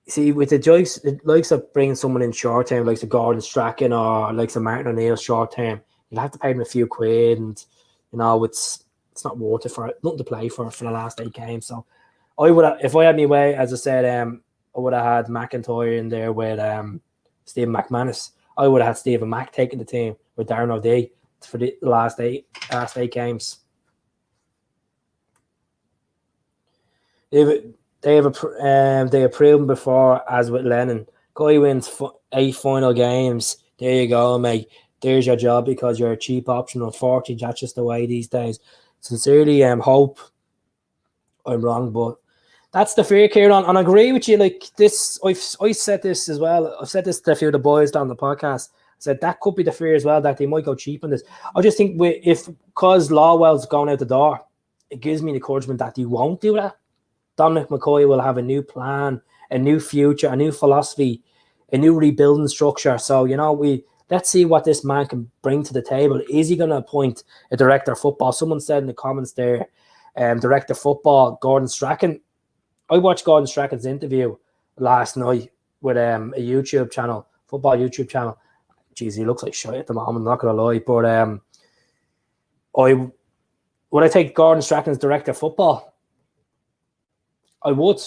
See, with the likes of bringing someone in short term, like Gordon Strachan or like Martin O'Neill short term, you'll have to pay them a few quid, and it's not worth it for it. Nothing to play for the last 8 games. So I would have, if I had my way, as I said, I would have had McIntyre in there with Stephen McManus. I would have had Stephen Mack taking the team with Darren O'Day for the last eight games. They have proven before, as with Lennon. Guy wins 8 final games. There you go, mate. There's your job because you're a cheap option. Unfortunately, that's just the way these days. Sincerely, Hope. I'm wrong, but that's the fear, Kieran. And I agree with you. Like this, I said this as well. I've said this to a few of the boys down the podcast. I said that could be the fear as well, that they might go cheap on this. I just think because Lawwell's going out the door, it gives me the encouragement that he won't do that. Dominic McCoy will have a new plan, a new future, a new philosophy, a new rebuilding structure. So, let's see what this man can bring to the table. Is he going to appoint a director of football? Someone said in the comments there, director of football, Gordon Strachan. I watched Gordon Strachan's interview last night with a YouTube channel, football YouTube channel. Jeez, he looks like shit at the moment, I'm not going to lie. But would I take Gordon Strachan as director of football? I would,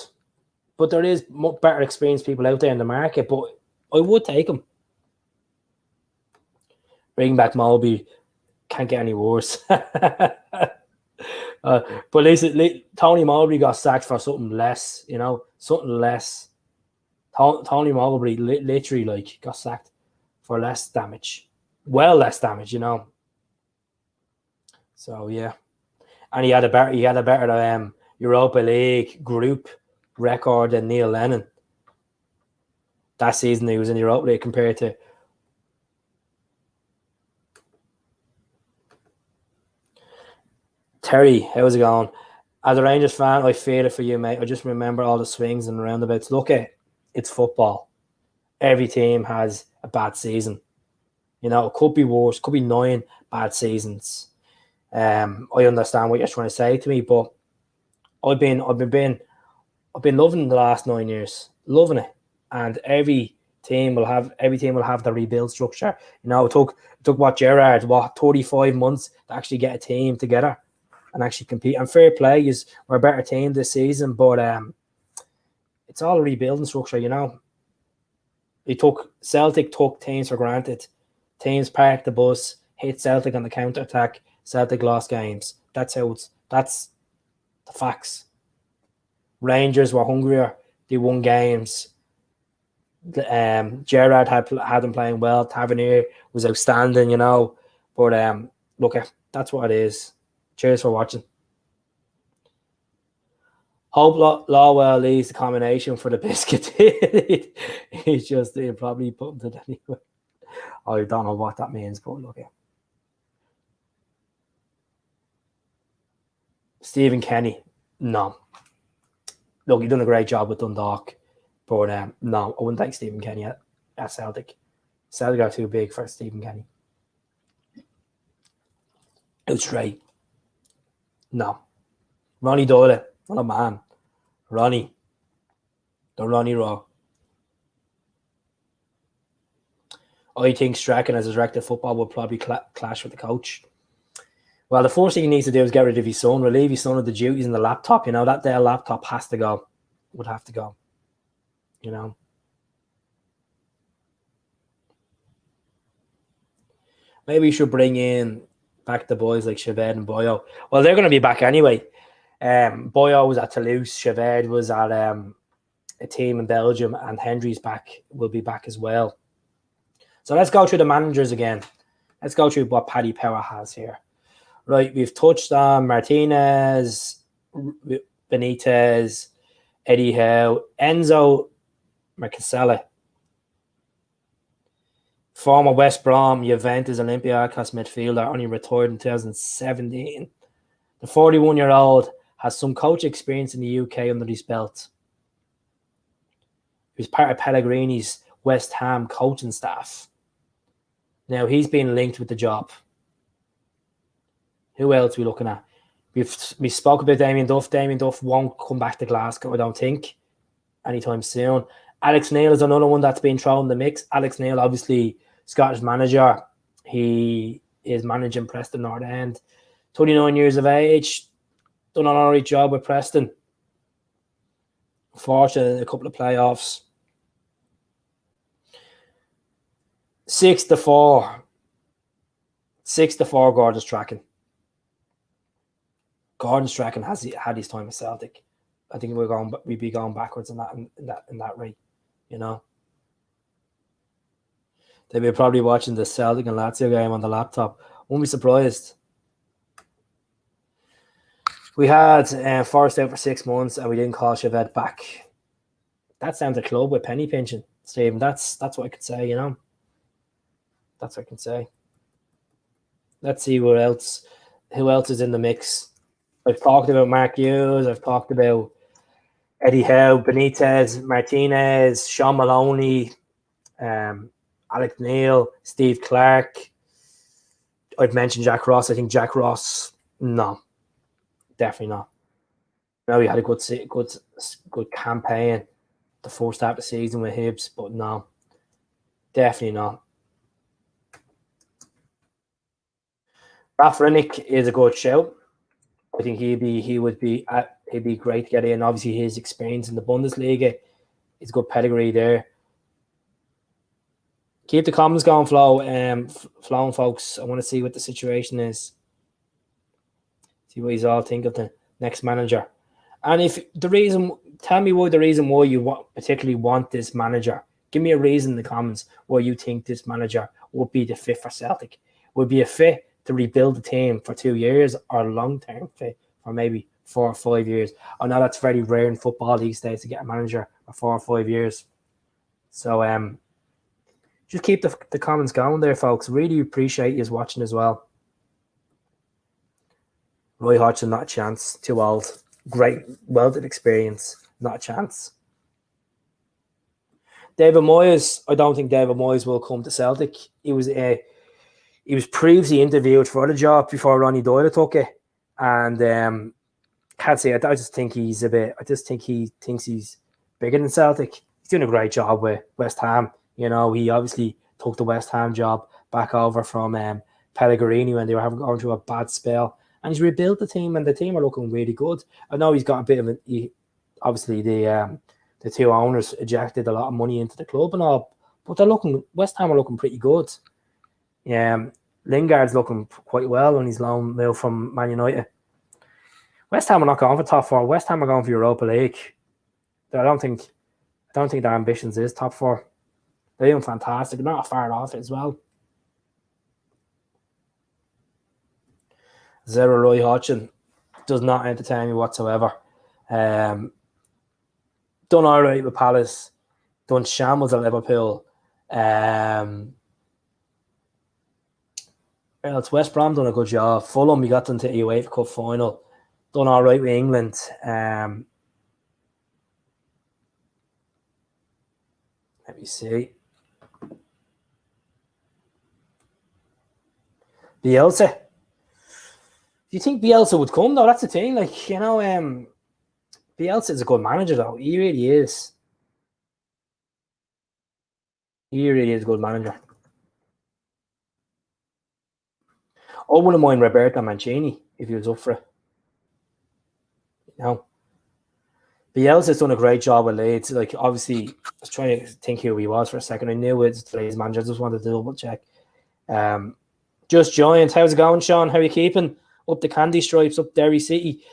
but there is better experienced people out there in the market, but I would take him. Bring back Moby, can't get any worse. But listen, Tony Mowbray got sacked for something less, something less. Tony Mowbray literally got sacked for less damage. Well, less damage, So yeah. And he had a better Europa League group record than Neil Lennon. That season he was in the Europa League compared to Terry. How's it going? As a Rangers fan, I feel it for you, mate. I just remember all the swings and roundabouts. Look it's football. Every team has a bad season. It could be worse. Could be 9 bad seasons. I understand what you're trying to say to me, but I've been loving the last 9 years, loving it, and every team will have the rebuild structure. It took what Gerrard 35 months to actually get a team together and actually compete. And fair play, we're a better team this season, but it's all a rebuilding structure. Celtic took teams for granted. Teams parked the bus, hit Celtic on the counter attack. Celtic lost games. That's the facts. Rangers were hungrier. They won games. Gerrard had them playing well. Tavernier was outstanding, But look, that's what it is. Cheers for watching. Hope Lawwell leaves the combination for the biscuit. He'll probably put him to anyway. I don't know what that means, but look at Stephen Kenny. No. Look, he's done a great job with Dundalk, but no, I wouldn't take Stephen Kenny at Celtic. Celtic are too big for Stephen Kenny. Out straight. No. Ronnie Doyle, not a man. Ronnie. The Ronnie Raw. I think Strachan as a director of football will probably clash with the coach. Well, the first thing he needs to do is get rid of his son, relieve his son of the duties and the laptop. That Dell laptop has to go. Would have to go. Maybe you should bring in back the boys like Chaved and Boyo. Well, they're going to be back anyway. Boyo was at Toulouse. Chaved was at a team in Belgium, and Hendry's will be back as well. So let's go through the managers again. Let's go through what Paddy Power has here. Right, we've touched on Martinez, Benitez, Eddie Howe, Enzo Marcasella, former West Brom, Juventus, Olympiacos midfielder, only retired in 2017. The 41-year-old has some coach experience in the UK under his belt. He was part of Pellegrini's West Ham coaching staff. Now, he's been linked with the job. Who else are we looking at? We spoke about Damien Duff. Damien Duff won't come back to Glasgow, I don't think, anytime soon. Alex Neil is another one that's been thrown in the mix. Alex Neil, obviously, Scottish manager. He is managing Preston North End. 29 years of age. Done an alright job with Preston. Fortunate in a couple of playoffs. 6-4. 6-4 Gordon Strachan. Gordon Strachan has had his time at Celtic. I think we'd be going backwards in that rate, They'd be probably watching the Celtic and Lazio game on the laptop. Won't be surprised. We had Forrest out for 6 months, and we didn't call Chevette back. That's down to club with penny pinching, Stephen. That's what I could say. That's what I can say. Let's see who else is in the mix. I've talked about Mark Hughes. I've talked about Eddie Howe, Benitez, Martinez, Sean Maloney, Alec Neil, Steve Clark. I've mentioned Jack Ross. I think Jack Ross, no, definitely not. No, he had a good campaign the first half of the season with Hibs, but no, definitely not. Rafa is a good shout. I think he'd be great to get in. Obviously, his experience in the Bundesliga, his good pedigree there. Keep the comments going, flowing, folks. I want to see what the situation is. See what you all think of the next manager. And if the reason, tell me the reason why you particularly want this manager. Give me a reason in the comments why you think this manager would be the fit for Celtic. Would be a fit to rebuild the team for 2 years, or a long-term fit for maybe 4 or 5 years. I know that's very rare in football these days to get a manager for 4 or 5 years. So just keep the comments going there, folks. Really appreciate you watching as well. Roy Hodgson, not a chance. Too old. Great, welded experience. Not a chance. David Moyes. I don't think David Moyes will come to Celtic. He was previously interviewed for the job before Ronnie Doyle took it, and can't say. I just think he's a bit. I just think he thinks he's bigger than Celtic. He's doing a great job with West Ham. He obviously took the West Ham job back over from Pellegrini when they were going through a bad spell, and he's rebuilt the team, and the team are looking really good. I know he's got a bit of obviously the two owners ejected a lot of money into the club and all, but West Ham are looking pretty good. Lingard's looking quite well on his loan move from Man United. West Ham are not going for top 4. West Ham are going for Europa League. I don't think their ambitions is top 4. They're doing fantastic. They're not far off it as well. Zero Roy Hodgson does not entertain me whatsoever. Done all right with Palace. Done shambles at Liverpool. It's West Brom done a good job. Fulham, we got them to the UEFA Cup final. Done all right with England. Let me see. Bielsa. Do you think Bielsa would come though? That's the thing. Bielsa is a good manager though. He really is. He really is a good manager. I wouldn't mind Roberto Mancini if he was up for it. Bielsa's done a great job with Leeds. Obviously, I was trying to think who he was for a second. I knew it was today's manager. I just wanted to double check. Just joined. How's it going, Sean? How are you keeping? Up the candy stripes, up Derry City.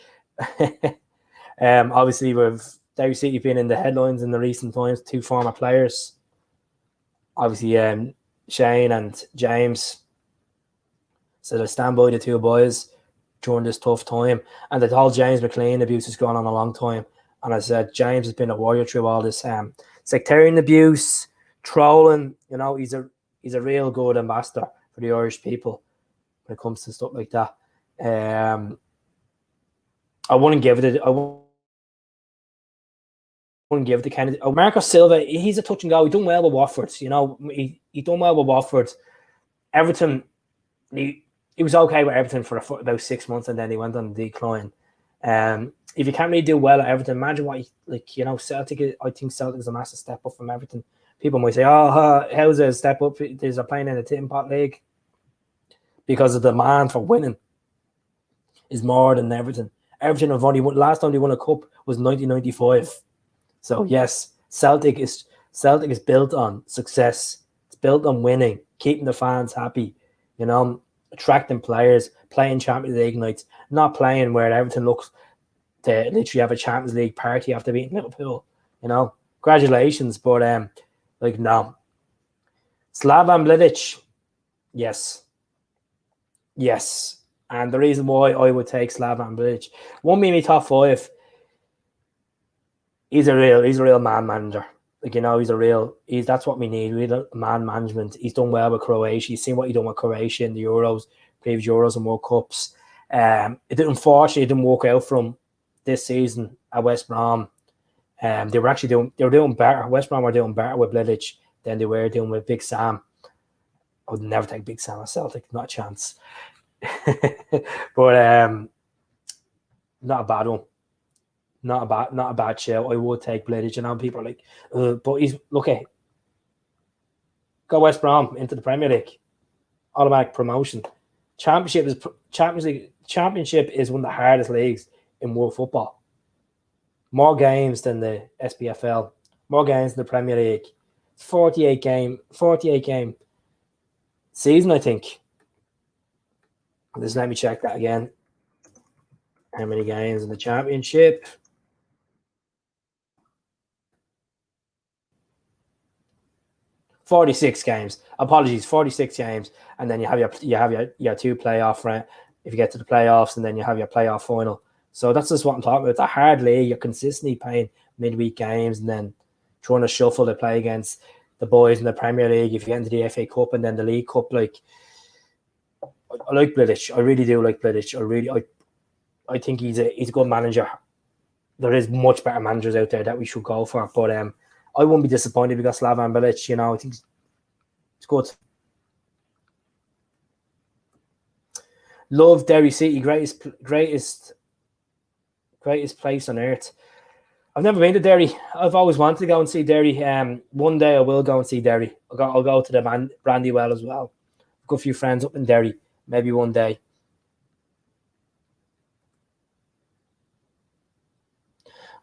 Obviously, with Derry City being in the headlines in the recent times, 2 former players. Obviously, Shane and James. So they stand by the 2 boys during this tough time. And the whole James McLean abuse has gone on a long time. And I said, James has been a warrior through all this sectarian abuse, trolling. He's a real good ambassador for the Irish people when it comes to stuff like that. I wouldn't give it. I wouldn't give it to Kennedy. Marco Silva, he's a touch and go. He done well with Watford. He done well with Watford. Everton, he was okay with Everton for about 6 months, and then he went on the decline. If you can't really do well at Everton, imagine what Celtic. I think Celtic is a massive step up from Everton. People might say, "Oh, how's a step up? There's a playing in the Tin Pot League," because the demand for winning is more than Everton. Everton have only won, last time they won a cup was 1995. So yes, Celtic is built on success. It's built on winning, keeping the fans happy. Attracting players, playing Champions League nights, not playing where Everton looks to literally have a Champions League party after beating Liverpool. Congratulations, but no. Slavan Bilic, yes, And the reason why I would take Slavan Bilic, won't be in my top 5. He's a real man manager. Like, that's what we need. Real man management. He's done well with Croatia. He's seen what he done with Croatia in the Euros, previous Euros and World Cups. Unfortunately, it didn't work out for him this season at West Brom. They were doing better. West Brom were doing better with Bilic than they were doing with Big Sam. I would never take Big Sam at Celtic, not a chance. But not a bad one. Not a bad show. I would take Bilic. People are like, but he's okay. Go West Brom into the Premier League, automatic promotion. Championship is one of the hardest leagues in world football. More games than the SPFL, more games than the Premier League. 48 game season, I think. Just let me check that again. How many games in the Championship? $46 games. Apologies, 46 games, and then you have your 2 playoff round if you get to the playoffs, and then you have your playoff final. So that's just what I'm talking about. It's a hard league. You're consistently playing midweek games, and then trying to shuffle to play against the boys in the Premier League. If you get into the FA Cup and then the League Cup, like, I like Bilic. I really do like Bilic. I think he's a good manager. There is much better managers out there that we should go for, but I won't be disappointed if we got Slavan Bilic. I think it's good. Love Derry City, greatest place on earth. I've never been to Derry. I've always wanted to go and see Derry. One day I will go and see Derry. I'll go to the Brandywell as well. I've got a few friends up in Derry. Maybe one day.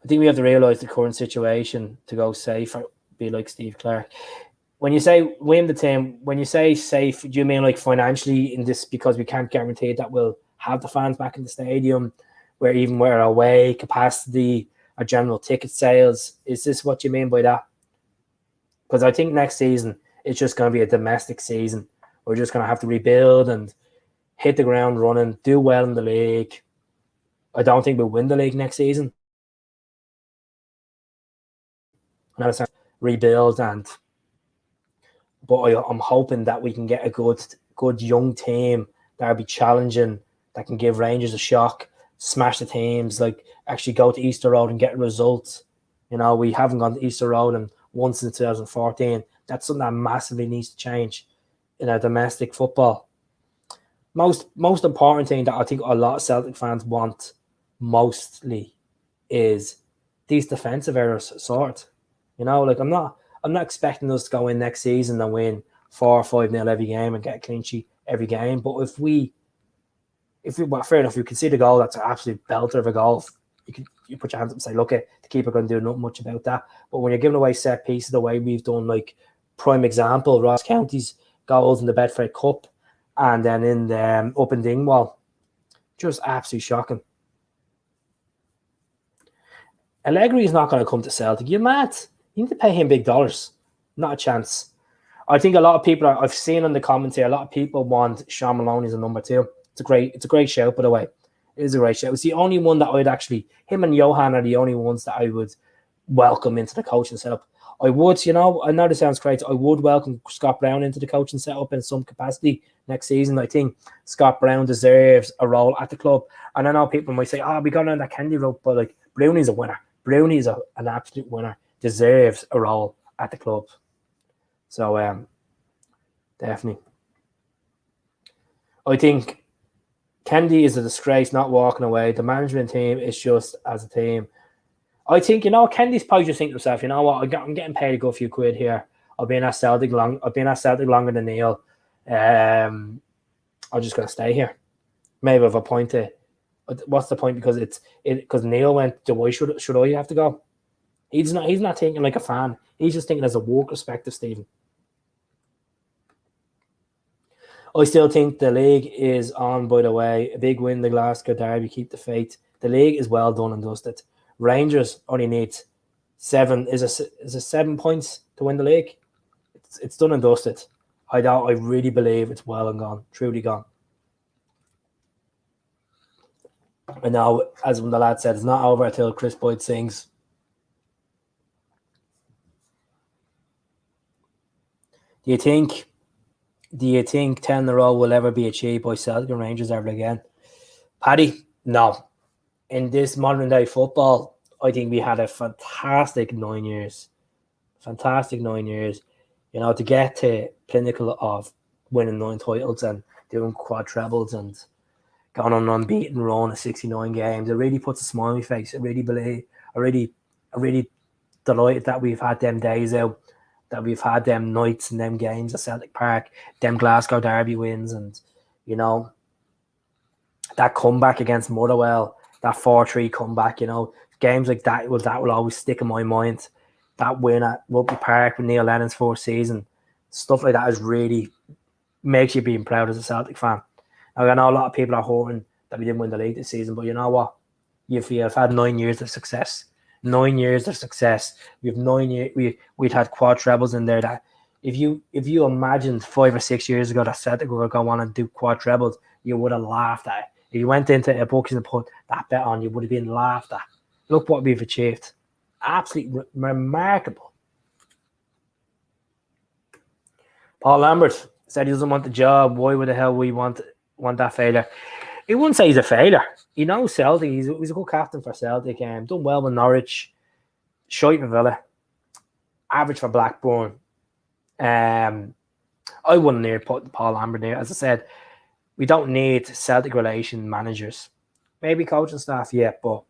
I think we have to realise the current situation to go safe or be like Steve Clark. When you say win the team, when you say safe, do you mean like financially in this, because we can't guarantee that we'll have the fans back in the stadium, where even where away capacity or general ticket sales? Is this what you mean by that? Because I think next season it's just going to be a domestic season. We're just going to have to rebuild and hit the ground running, do well in the league. I don't think we'll win the league next season. Rebuild, but I'm hoping that we can get a good young team that'll be challenging, that can give Rangers a shock, smash the teams, like actually go to Easter Road and get results. We haven't gone to Easter Road once since 2014. That's something that massively needs to change in our domestic football. Most important thing that I think a lot of Celtic fans want mostly is these defensive errors sorted. Like I'm not expecting us to go in next season and win 4 or 5-0 every game and get a clean sheet every game. But if we fair enough, you can see the goal, that's an absolute belter of a goal. You put your hands up and say, look, the keeper going to do not much about that. But when you're giving away set pieces the way we've done, like prime example, Ross County's goals in the Betfred Cup and then in the up in Dingwall, just absolutely shocking. Allegri is not going to come to Celtic. You're mad. You need to pay him big dollars. Not a chance. I think a lot of people I've seen on the comments here, a lot of people want Sean Maloney as a number 2. It's a great shout, by the way. It is a great shout. It's the only one that I'd actually, him and Johan are the only ones that I would welcome into the coaching setup. I would, I know this sounds crazy, I would welcome Scott Brown into the coaching setup in some capacity next season. I think Scott Brown deserves a role at the club. And I know people might say, we got on that Kennedy rope, but like Brownie's a winner. Brownie's an absolute winner. Deserves a role at the club. So definitely. I think Kennedy is a disgrace not walking away. The management team is just as a team. I think, Kennedy's probably just thinking to himself, you know what, I'm getting paid a good few quid here. I've been at Celtic longer than Neil. I'm just gonna stay here. Maybe I've appointed. What's the point? Because Neil went, why should I have to go? He's not thinking like a fan. He's just thinking as a work perspective, Stephen. I still think the league is on, by the way. A big win, the Glasgow Derby, keep the faith. The league is well done and dusted. Rangers only need 7. Is it 7 points to win the league? It's done and dusted. I really believe it's well and gone, truly gone. And now, as one of the lads said, it's not over until Chris Boyd sings. Do you think 10 in a row will ever be achieved by Celtic and Rangers ever again? Paddy, no. In this modern day football, I think we had a fantastic 9 years. Fantastic 9 years. You know, to get to pinnacle of winning 9 titles and doing quad trebles and going on an unbeaten run of 69 games, it really puts a smile on my face. I really delighted that we've had them days out, that we've had them nights and them games at Celtic Park, them Glasgow Derby wins, and you know, that comeback against Motherwell, that 4-3 comeback, you know, games like that will always stick in my mind. That win at Rugby Park with Neil Lennon's fourth season, stuff like that is really makes you being proud as a Celtic fan. Now, I know a lot of people are hoping that we didn't win the league this season, but you know what? You've had 9 years of success. 9 years of success. We've 9 years. We'd had quad trebles in there. That if you imagined 5 or 6 years ago that Celtic were going to go on and do quad trebles, you would have laughed at it. If you went into a bookies and put that bet on, you would have been laughed at. Look what we've achieved. Absolutely remarkable. Paul Lambert said he doesn't want the job. Why would the hell we want that failure? He wouldn't say he's a failure. He knows Celtic. He's a good captain for Celtic. Done well with Norwich. Shite for Villa. Average for Blackburn. I wouldn't near put Paul Lambert there. As I said, we don't need Celtic relation managers. Maybe coaching staff, yeah, but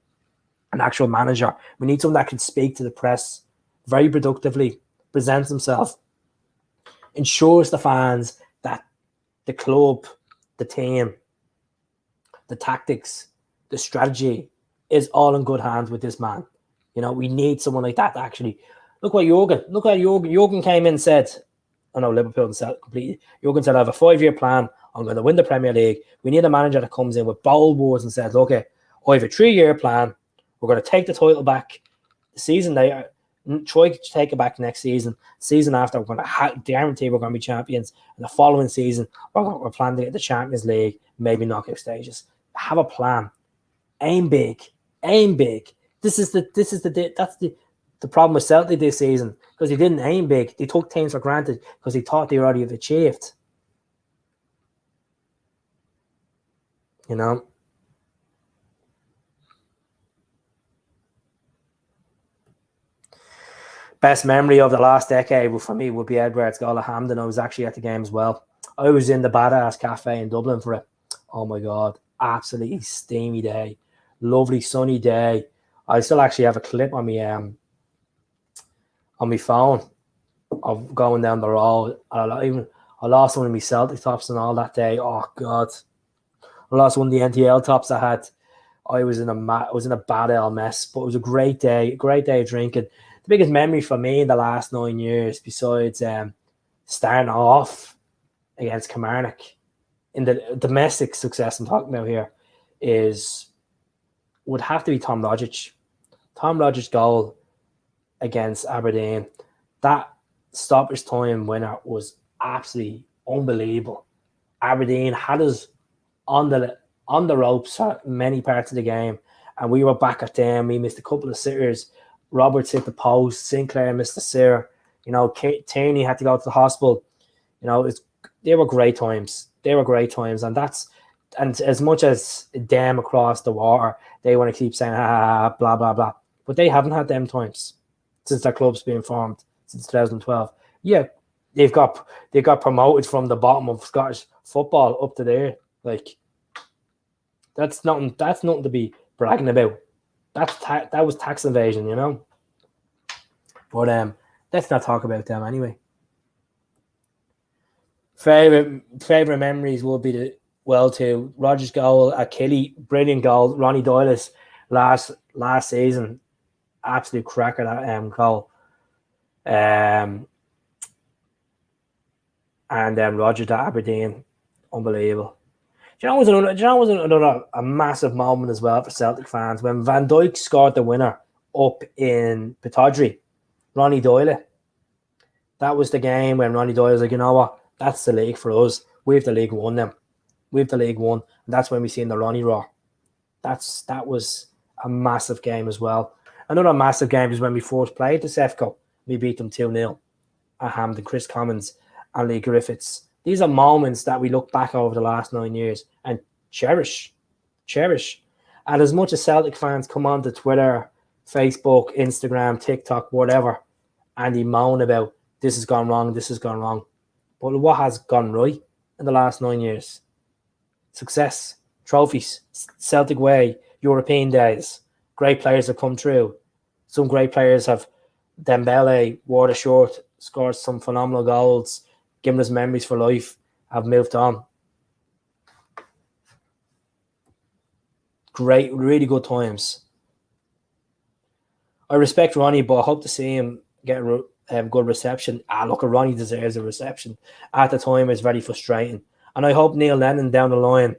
an actual manager. We need someone that can speak to the press very productively, presents himself, ensures the fans that the club, the team, the tactics, the strategy is all in good hands with this man. You know, we need someone like that to actually look what Jurgen came in and said. I know Liverpool and Celtic completely. Jurgen said, I have a 5-year plan. I'm going to win the Premier League. We need a manager that comes in with bold words and says, okay, I have a 3-year plan. We're going to take the title back the season later. Try to take it back next season. Season after, we're going to guarantee we're going to be champions. And the following season, we're planning to get the Champions League, maybe knockout stages. Have a plan. Aim big. Aim big. That's the problem with Celtic this season, because they didn't aim big. They took teams for granted because they thought they already have achieved. You know? Best memory of the last decade for me would be Edward's goal at Hampden. I was actually at the game as well. I was in the Badass Cafe in Dublin for it. Oh my God. Absolutely steamy day. Lovely sunny day. I still actually have a clip on my phone of going down the road. I lost one of my Celtic tops and all that day. Oh God. I lost one of the NTL tops I had. I was in a bad old mess, but it was a great day of drinking. The biggest memory for me in the last 9 years, besides starting off against Kilmarnock in the domestic success I'm talking about here, would have to be Tom Rogic. Tom Rogic's goal against Aberdeen, that stoppage time winner was absolutely unbelievable. Aberdeen had us on the ropes for many parts of the game, and we were back at them. We missed a couple of sitters. Roberts hit the post. Sinclair missed the sitter. You know, Tierney had to go to the hospital. You know, they were great times. And as much as them across the water, they want to keep saying blah blah blah, but they haven't had them times since their club's been formed since 2012. Yeah, they've got promoted from the bottom of Scottish football up to there. Like, that's nothing to be bragging about. That was tax evasion, you know. But let's not talk about them anyway. Favorite memories will be to Roger's goal at Killy, brilliant goal. Ronnie Doyle's last season, absolute cracker, that goal. And then Roger to Aberdeen, unbelievable. Do you know was another a massive moment as well for Celtic fans when Van Dijk scored the winner up in Pittodrie. Ronnie Doyle. That was the game when Ronnie Doyle was like, you know what? That's the league for us. We have the league won them. We have the league won. And that's when we seen the Ronnie roar. That was a massive game as well. Another massive game is when we first played the Sefco. We beat them 2-0 at Hampden, Chris Commons and Lee Griffiths. These are moments that we look back over the last 9 years and cherish. And as much as Celtic fans come on to Twitter, Facebook, Instagram, TikTok, whatever, and they moan about this has gone wrong, but what has gone right in the last 9 years? Success, trophies, Celtic way, European days. Great players have come through. Some great players have Dembele, wore the short, scored some phenomenal goals, given us memories for life, have moved on. Great, really good times. I respect Ronnie, but I hope to see him get a good reception. Look, Ronnie deserves a reception. At the time, it's very frustrating. And I hope Neil Lennon down the line,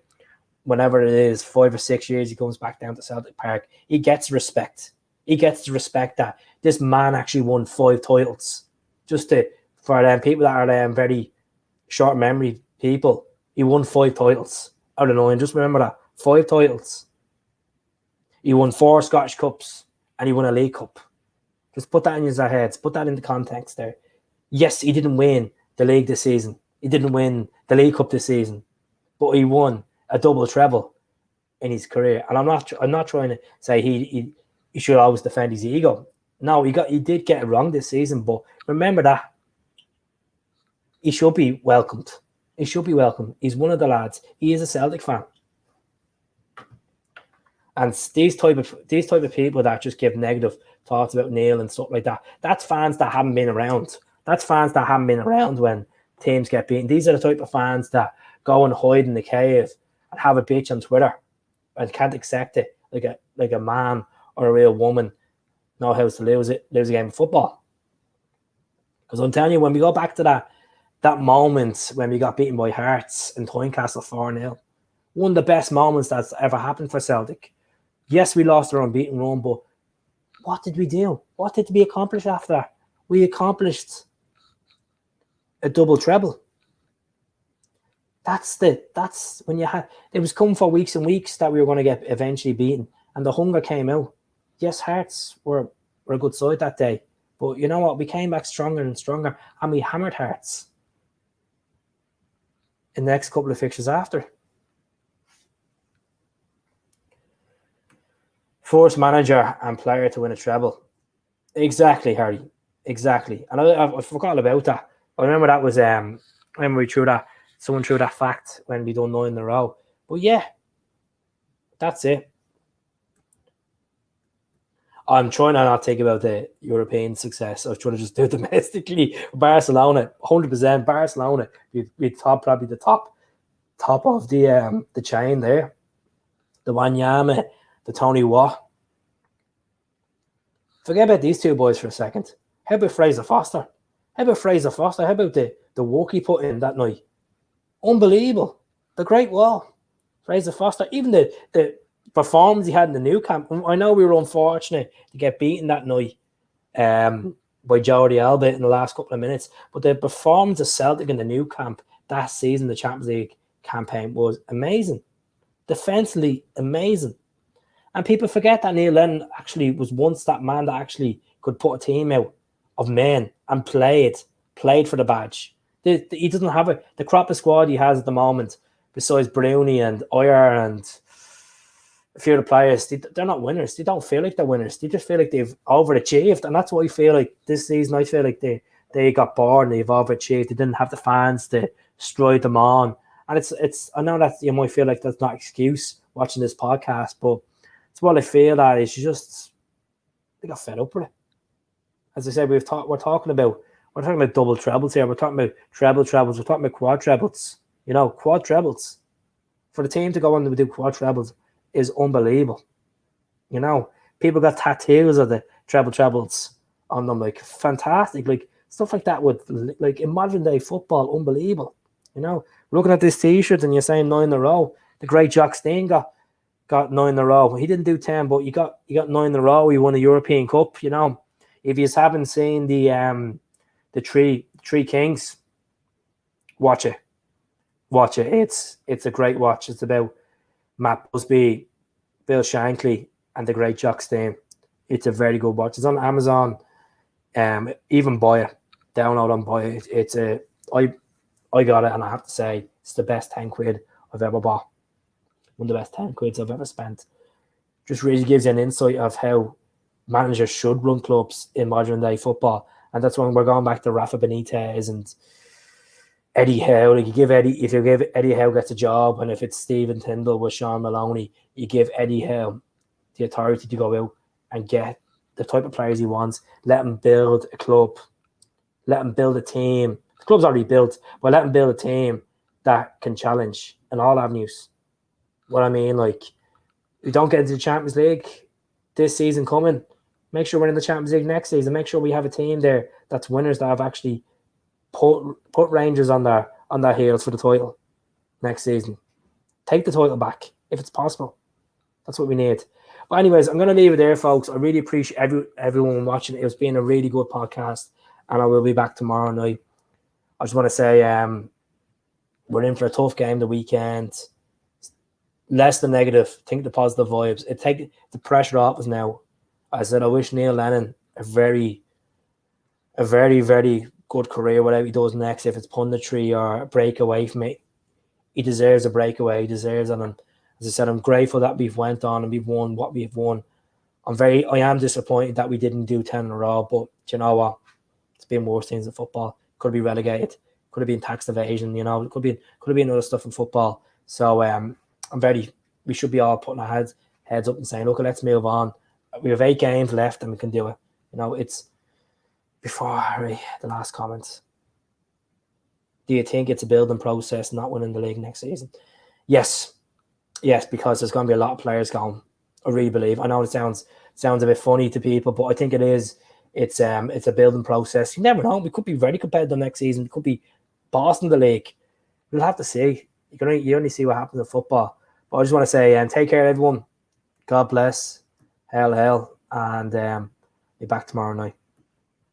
whenever it is, 5 or 6 years, he comes back down to Celtic Park, he gets respect. He gets the respect that this man actually won 5 titles. For people that are very short memory people, he won 5 titles out of 9. Just remember that. 5 titles. He won 4 Scottish Cups and he won a League Cup. Just put that in your heads. Put that into context there. Yes, he didn't win the league this season. He didn't win the League Cup this season. But he won a double treble in his career. And I'm not trying to say he should always defend his ego. No, he did get it wrong this season, but remember that. He should be welcomed. He should be welcomed. He's one of the lads. He is a Celtic fan. And these type of people that just give negative thoughts about Neil and stuff like that, that's fans that haven't been around. That's fans that haven't been around when teams get beaten. These are the type of fans that go and hide in the cave and have a bitch on Twitter and can't accept it like a man or a real woman know how to lose a game of football. Because I'm telling you, when we go back to that moment when we got beaten by Hearts in Tynecastle 4-0, one of the best moments that's ever happened for Celtic. Yes, we lost our unbeaten run, but what did we do? What did we accomplish after that? We accomplished a double treble. That's when you had it was coming for weeks and weeks that we were going to get eventually beaten, and the hunger came out. Yes, Hearts were a good side that day, but you know what? We came back stronger and stronger, and we hammered Hearts in the next couple of fixtures after. First manager and player to win a treble. Exactly, Harry. Exactly. And I forgot about that. I remember that was when we threw that. Someone threw that fact when we done 9 in a row. But yeah, that's it. I'm trying to not think about the European success. I was trying to just do it domestically. Barcelona, 100% Barcelona. We probably the top of the chain there. The Wanyama, the Tony Watt. Forget about these two boys for a second. How about Fraser Foster? How about the work he put in that night? Unbelievable. The Great Wall. Fraser Foster. Even the performance he had in the new camp. I know we were unfortunate to get beaten that night by Jordi Alba in the last couple of minutes, but the performance of Celtic in the new camp that season, the Champions League campaign, was amazing. Defensively amazing. And people forget that Neil Lennon actually was once that man that actually could put a team out of men and played for the badge. He doesn't have the crop of squad he has at the moment, besides Bruni and Oyer and a few of the players, they're not winners. They don't feel like they're winners. They just feel like they've overachieved. And that's what I feel like this season. I feel like they got bored and they've overachieved. They didn't have the fans to stride them on. And it's I know that you might feel like that's not an excuse watching this podcast, but it's what I feel that is just they got fed up with it. As I said, we're talking about double trebles here. We're talking about treble trebles. We're talking about quad trebles. You know, quad trebles. For the team to go on to do quad trebles is unbelievable. You know, people got tattoos of the trebles on them, like fantastic, like stuff like that would like in modern day football, unbelievable. You know, looking at this T-shirt and you're saying 9 in a row. The great Jock Stein got 9 in a row. He didn't do 10, but you got 9 in a row. He won a European Cup. You know, if you haven't seen the Three Kings, watch it. It's a great watch. It's about Matt Busby, Bill Shankly and the Great Jock Stein. It's a very good watch. It's on Amazon. Even buy it. Download and buy it. It's I got it, and I have to say it's the best 10 quid I've ever bought. One of the best 10 quids I've ever spent. Just really gives you an insight of how managers should run clubs in modern day football. And that's when we're going back to Rafa Benitez and Eddie Howe. Like, if you give Eddie Howe gets a job, and if it's Stephen Tindall with Sean Maloney, you give Eddie Howe the authority to go out and get the type of players he wants. Let him build a club. Let him build a team. The club's already built, but let him build a team that can challenge in all avenues. What I mean, like, we don't get into the Champions League this season coming. Make sure we're in the Champions League next season. Make sure we have a team there that's winners, that have actually put Rangers on their heels for the title next season. Take the title back if it's possible. That's what we need. But anyways, I'm going to leave it there, folks. I really appreciate everyone watching. It's been a really good podcast, and I will be back tomorrow night. I just want to say we're in for a tough game the weekend. Less than negative. Think the positive vibes. It take the pressure off us now. I said I wish Neil Lennon a very, very good career, whatever he does next, if it's punditry or a breakaway from it. He deserves a breakaway. He deserves it. And as I said, I'm grateful that we've went on and we've won what we've won. I am disappointed that we didn't do 10 in a row, but you know what? It's been worse things in football. Could have been relegated. Could have been tax evasion, you know. It could have been other stuff in football. So we should be all putting our heads up and saying, look, let's move on. We have 8 games left and we can do it. You know, it's before the last comments. Do you think it's a building process not winning the league next season? Yes, because there's going to be a lot of players going. I really believe. I know it sounds a bit funny to people, but I think it is. It's a building process. You never know. We could be very competitive next season. We could be bossing the league. We'll have to see. You only see what happens in football. But I just want to say, take care, everyone. God bless. Hell, and be back tomorrow night.